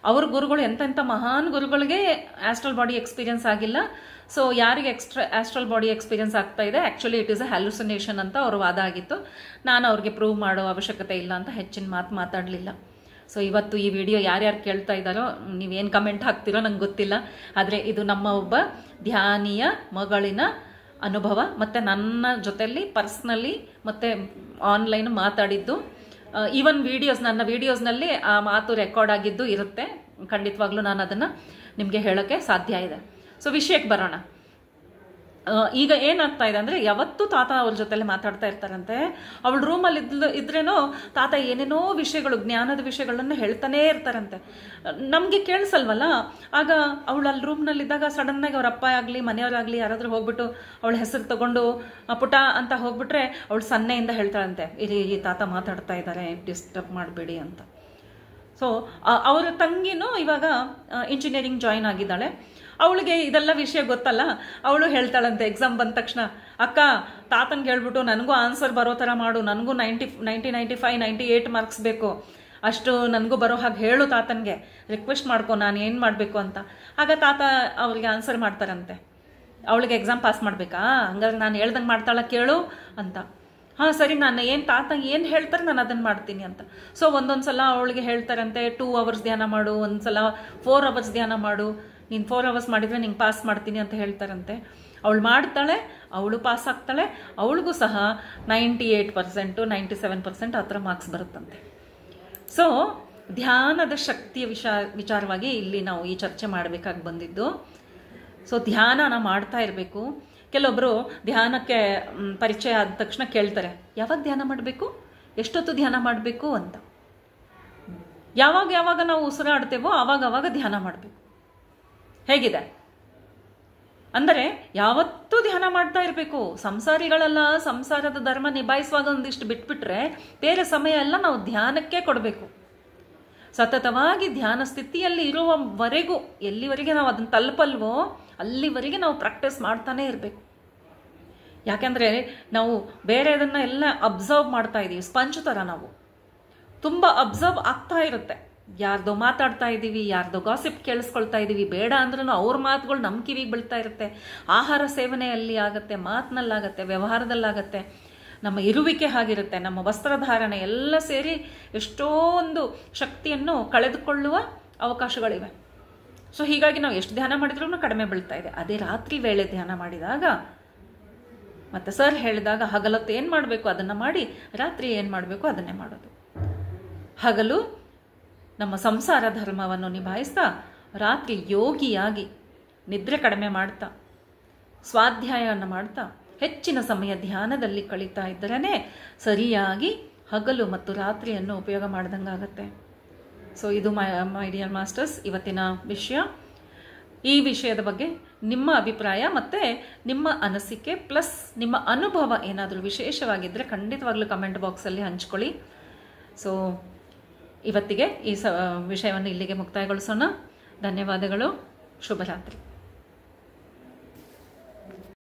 ಅವ್ರ ಗುರುಗಳು ಎಂತೆಂಥ ಮಹಾನ್ ಗುರುಗಳಿಗೆ ಆಸ್ಟ್ರಲ್ ಬಾಡಿ ಎಕ್ಸ್ಪೀರಿಯನ್ಸ್ ಆಗಿಲ್ಲ. ಸೊ ಯಾರಿಗೆ ಆಸ್ಟ್ರಲ್ ಬಾಡಿ ಎಕ್ಸ್ಪೀರಿಯನ್ಸ್ ಆಗ್ತಾ ಇದೆ, ಆ್ಯಕ್ಚುಲಿ ಇಟ್ ಈಸ್ ಅ ಹ್ಯಾಲ್ಯುಸಿನೇಷನ್ ಅಂತ ಅವ್ರ ವಾದ ಆಗಿತ್ತು. ನಾನು ಅವ್ರಿಗೆ ಪ್ರೂವ್ ಮಾಡೋ ಅವಶ್ಯಕತೆ ಇಲ್ಲ ಅಂತ ಹೆಚ್ಚಿನ ಮಾತಾಡಲಿಲ್ಲ. ಸೊ ಇವತ್ತು ಈ ವಿಡಿಯೋ ಯಾರ್ಯಾರು ಕೇಳ್ತಾ ಇದ್ದಾರೋ, ನೀವೇನು ಕಮೆಂಟ್ ಹಾಕ್ತಿರೋ ನಂಗೆ ಗೊತ್ತಿಲ್ಲ. ಆದರೆ ಇದು ನಮ್ಮ ಒಬ್ಬ ಧ್ಯಾನಿಯ ಮಗಳಿನ ಅನುಭವ, ಮತ್ತು ನನ್ನ ಜೊತೆಯಲ್ಲಿ ಪರ್ಸ್ನಲಿ ಮತ್ತು ಆನ್ಲೈನ್ ಮಾತಾಡಿದ್ದು. ಈವನ್ ನನ್ನ ವೀಡಿಯೋಸ್ನಲ್ಲಿ ಆ ಮಾತು ರೆಕಾರ್ಡ್ ಆಗಿದ್ದು ಇರುತ್ತೆ. ಖಂಡಿತವಾಗ್ಲೂ ನಾನು ಅದನ್ನು ನಿಮಗೆ ಹೇಳೋಕ್ಕೆ ಸಾಧ್ಯ ಇದೆ. ಸೊ ವಿಷಯಕ್ಕೆ ಬರೋಣ. ಈಗ ಏನಾಗ್ತಾ ಇದೆ ಅಂದರೆ, ಯಾವತ್ತೂ ತಾತ ಅವ್ರ ಜೊತೆಲೆ ಮಾತಾಡ್ತಾ ಇರ್ತಾರಂತೆ. ಅವಳ ರೂಮಲ್ಲಿ ಇದ್ರೇನೋ ತಾತ ಏನೇನೋ ವಿಷಯಗಳು, ಜ್ಞಾನದ ವಿಷಯಗಳನ್ನ ಹೇಳ್ತಾನೇ ಇರ್ತಾರಂತೆ. ನಮಗೆ ಕೇಳಿಸಲ್ವಲ್ಲ. ಆಗ ಅವಳು ಅಲ್ಲಿ ರೂಮ್ನಲ್ಲಿದ್ದಾಗ ಸಡನ್ನಾಗಿ ಅವ್ರ ಅಪ್ಪ ಆಗಲಿ ಮನೆಯವರಾಗಲಿ ಯಾರಾದರೂ ಹೋಗ್ಬಿಟ್ಟು ಅವಳ ಹೆಸರು ತಗೊಂಡು ಪುಟ ಅಂತ ಹೋಗ್ಬಿಟ್ರೆ ಅವಳು ಸನ್ನೆಯಿಂದ ಹೇಳ್ತಾಳಂತೆ, ಈ ತಾತ ಮಾತಾಡ್ತಾ ಇದ್ದಾರೆ, ಡಿಸ್ಟರ್ಬ್ ಮಾಡಬೇಡಿ ಅಂತ. ಸೊ ಅವರ ತಂಗಿನೂ ಇವಾಗ ಇಂಜಿನಿಯರಿಂಗ್ ಜಾಯಿನ್ ಆಗಿದ್ದಾಳೆ. ಅವಳಿಗೆ ಇದೆಲ್ಲ ವಿಷಯ ಗೊತ್ತಲ್ಲ. ಅವಳು ಹೇಳ್ತಾಳಂತೆ ಎಕ್ಸಾಮ್ ಬಂದ ತಕ್ಷಣ, ಅಕ್ಕ ತಾತನ್ಗೆ ಹೇಳ್ಬಿಟ್ಟು ನನಗೂ ಆನ್ಸರ್ ಬರೋ ಥರ ಮಾಡು, ನನಗೂ 90, 95, 98 ಮಾರ್ಕ್ಸ್ ಬೇಕು, ಅಷ್ಟು ನನಗೂ ಬರೋ ಹಾಗೆ ಹೇಳು ತಾತನಿಗೆ, ರಿಕ್ವೆಸ್ಟ್ ಮಾಡ್ಕೊ, ನಾನು ಏನು ಮಾಡಬೇಕು ಅಂತ. ಆಗ ತಾತ ಅವಳಿಗೆ ಆನ್ಸರ್ ಮಾಡ್ತಾರಂತೆ, ಅವಳಿಗೆ ಎಕ್ಸಾಮ್ ಪಾಸ್ ಮಾಡಬೇಕಾ, ಹಂಗಾದ್ರೆ ನಾನು ಹೇಳ್ದಂಗೆ ಮಾಡ್ತಾಳ ಕೇಳು ಅಂತ. ಹಾಂ ಸರಿ, ನಾನು ತಾತ ಏನು ಹೇಳ್ತಾರೆ ನಾನು ಅದನ್ನು ಮಾಡ್ತೀನಿ ಅಂತ. ಸೊ ಒಂದೊಂದು ಸಲ ಅವಳಿಗೆ ಹೇಳ್ತಾರಂತೆ 2 hours ಧ್ಯಾನ ಮಾಡು, ಒಂದು ಸಲ 4 hours ಧ್ಯಾನ ಮಾಡು, ನೀನು 4 hours ಮಾಡಿದರೆ ನಿಂಗೆ ಪಾಸ್ ಮಾಡ್ತೀನಿ ಅಂತ ಹೇಳ್ತಾರಂತೆ. ಅವಳು ಮಾಡ್ತಾಳೆ, ಅವಳು ಪಾಸ್ ಆಗ್ತಾಳೆ. ಅವಳಿಗೂ ಸಹ 98%, 97% ಆ ಥರ ಮಾರ್ಕ್ಸ್ ಬರುತ್ತಂತೆ. ಸೊ ಧ್ಯಾನದ ಶಕ್ತಿಯ ವಿಚಾರವಾಗಿ ಇಲ್ಲಿ ನಾವು ಈ ಚರ್ಚೆ ಮಾಡಬೇಕಾಗಿ ಬಂದಿದ್ದು. ಸೊ ಧ್ಯಾನನ ಮಾಡ್ತಾ ಇರಬೇಕು. ಕೆಲವೊಬ್ಬರು ಧ್ಯಾನಕ್ಕೆ ಪರಿಚಯ ಆದ ತಕ್ಷಣ ಕೇಳ್ತಾರೆ, ಯಾವಾಗ ಧ್ಯಾನ ಮಾಡಬೇಕು, ಎಷ್ಟೊತ್ತು ಧ್ಯಾನ ಮಾಡಬೇಕು ಅಂತ. ಯಾವಾಗ ನಾವು ಉಸಿರಾಡ್ತೇವೋ ಆವಾಗ ಧ್ಯಾನ ಮಾಡಬೇಕು. ಹೇಗಿದೆ ಅಂದರೆ ಯಾವತ್ತೂ ಧ್ಯಾನ ಮಾಡ್ತಾ ಇರಬೇಕು. ಸಂಸಾರಿಗಳೆಲ್ಲ ಸಂಸಾರದ ಧರ್ಮ ನಿಭಾಯಿಸುವಾಗ ಒಂದಿಷ್ಟು ಬಿಟ್ಬಿಟ್ರೆ ಬೇರೆ ಸಮಯ ಎಲ್ಲ ನಾವು ಧ್ಯಾನಕ್ಕೆ ಕೊಡಬೇಕು. ಸತತವಾಗಿ ಧ್ಯಾನ ಸ್ಥಿತಿಯಲ್ಲಿ ಇರುವವರೆಗೂ, ಎಲ್ಲಿವರೆಗೆ ನಾವು ಅದನ್ನು ತಲುಪಲ್ವೋ ಅಲ್ಲಿವರೆಗೆ ನಾವು ಪ್ರಾಕ್ಟೀಸ್ ಮಾಡ್ತಾನೆ ಇರಬೇಕು. ಯಾಕೆಂದರೆ ನಾವು ಬೇರೆ ಅದನ್ನ ಎಲ್ಲ ಅಬ್ಸರ್ವ್ ಮಾಡ್ತಾ ಇದ್ದೀವಿ. ಸ್ಪಂಜ್ ಥರ ನಾವು ತುಂಬ ಅಬ್ಸರ್ವ್ ಆಗ್ತಾ ಇರುತ್ತೆ. ಯಾರ್ದೋ ಮಾತಾಡ್ತಾ ಇದ್ದೀವಿ, ಯಾರ್ದೋ ಗಾಸಿಪ್ ಕೇಳಿಸ್ಕೊಳ್ತಾ ಇದ್ದೀವಿ, ಬೇಡ ಅಂದ್ರೂ ಅವ್ರ ಮಾತುಗಳು ನಮ್ಮ ಕಿವಿಗೆ ಬೀಳ್ತಾ ಇರುತ್ತೆ. ಆಹಾರ ಸೇವನೆಯಲ್ಲಿ ಆಗುತ್ತೆ, ಮಾತಿನಲ್ಲಾಗತ್ತೆ, ವ್ಯವಹಾರದಲ್ಲಾಗತ್ತೆ, ನಮ್ಮ ಇರುವಿಕೆ ಆಗಿರುತ್ತೆ, ನಮ್ಮ ವಸ್ತ್ರಧಾರಣೆ ಎಲ್ಲ ಸೇರಿ ಎಷ್ಟೊಂದು ಶಕ್ತಿಯನ್ನು ಕಳೆದುಕೊಳ್ಳುವ ಅವಕಾಶಗಳಿವೆ. ಸೊ ಹೀಗಾಗಿ ನಾವು ಎಷ್ಟು ಧ್ಯಾನ ಮಾಡಿದ್ರೂ ಕಡಿಮೆ ಬೀಳ್ತಾ ಇದೆ. ಅದೇ ರಾತ್ರಿ ವೇಳೆ ಧ್ಯಾನ ಮಾಡಿದಾಗ, ಮತ್ತು ಸರ್ ಹೇಳಿದಾಗ ಹಗಲೊತ್ತು ಏನು ಮಾಡಬೇಕು ಅದನ್ನು ಮಾಡಿ, ರಾತ್ರಿ ಏನು ಮಾಡಬೇಕು ಅದನ್ನೇ ಮಾಡೋದು. ಹಗಲು ನಮ್ಮ ಸಂಸಾರ ಧರ್ಮವನ್ನು ನಿಭಾಯಿಸ್ತಾ, ರಾತ್ರಿ ಯೋಗಿಯಾಗಿ ನಿದ್ರೆ ಕಡಿಮೆ ಮಾಡ್ತಾ, ಸ್ವಾಧ್ಯಾಯವನ್ನು ಮಾಡ್ತಾ, ಹೆಚ್ಚಿನ ಸಮಯ ಧ್ಯಾನದಲ್ಲಿ ಕಳೀತಾ ಇದ್ದರೇ ಸರಿಯಾಗಿ ಹಗಲು ಮತ್ತು ರಾತ್ರಿಯನ್ನು ಉಪಯೋಗ ಮಾಡ್ದಂಗಾಗತ್ತೆ. ಸೊ ಇದು ಮೈ ಡಿಯರ್ ಮಾಸ್ಟರ್ಸ್ ಇವತ್ತಿನ ವಿಷಯ. ಈ ವಿಷಯದ ಬಗ್ಗೆ ನಿಮ್ಮ ಅಭಿಪ್ರಾಯ ಮತ್ತು ನಿಮ್ಮ ಅನಿಸಿಕೆ ಪ್ಲಸ್ ನಿಮ್ಮ ಅನುಭವ ಏನಾದರೂ ವಿಶೇಷವಾಗಿದ್ದರೆ ಖಂಡಿತವಾಗ್ಲೂ ಕಮೆಂಟ್ ಬಾಕ್ಸಲ್ಲಿ ಹಂಚ್ಕೊಳ್ಳಿ. ಸೊ ಇವತ್ತಿಗೆ ಈ ವಿಷಯವನ್ನು ಇಲ್ಲಿಗೆ ಮುಕ್ತಾಯಗೊಳಿಸೋಣ. ಧನ್ಯವಾದಗಳು. ಶುಭರಾತ್ರಿ.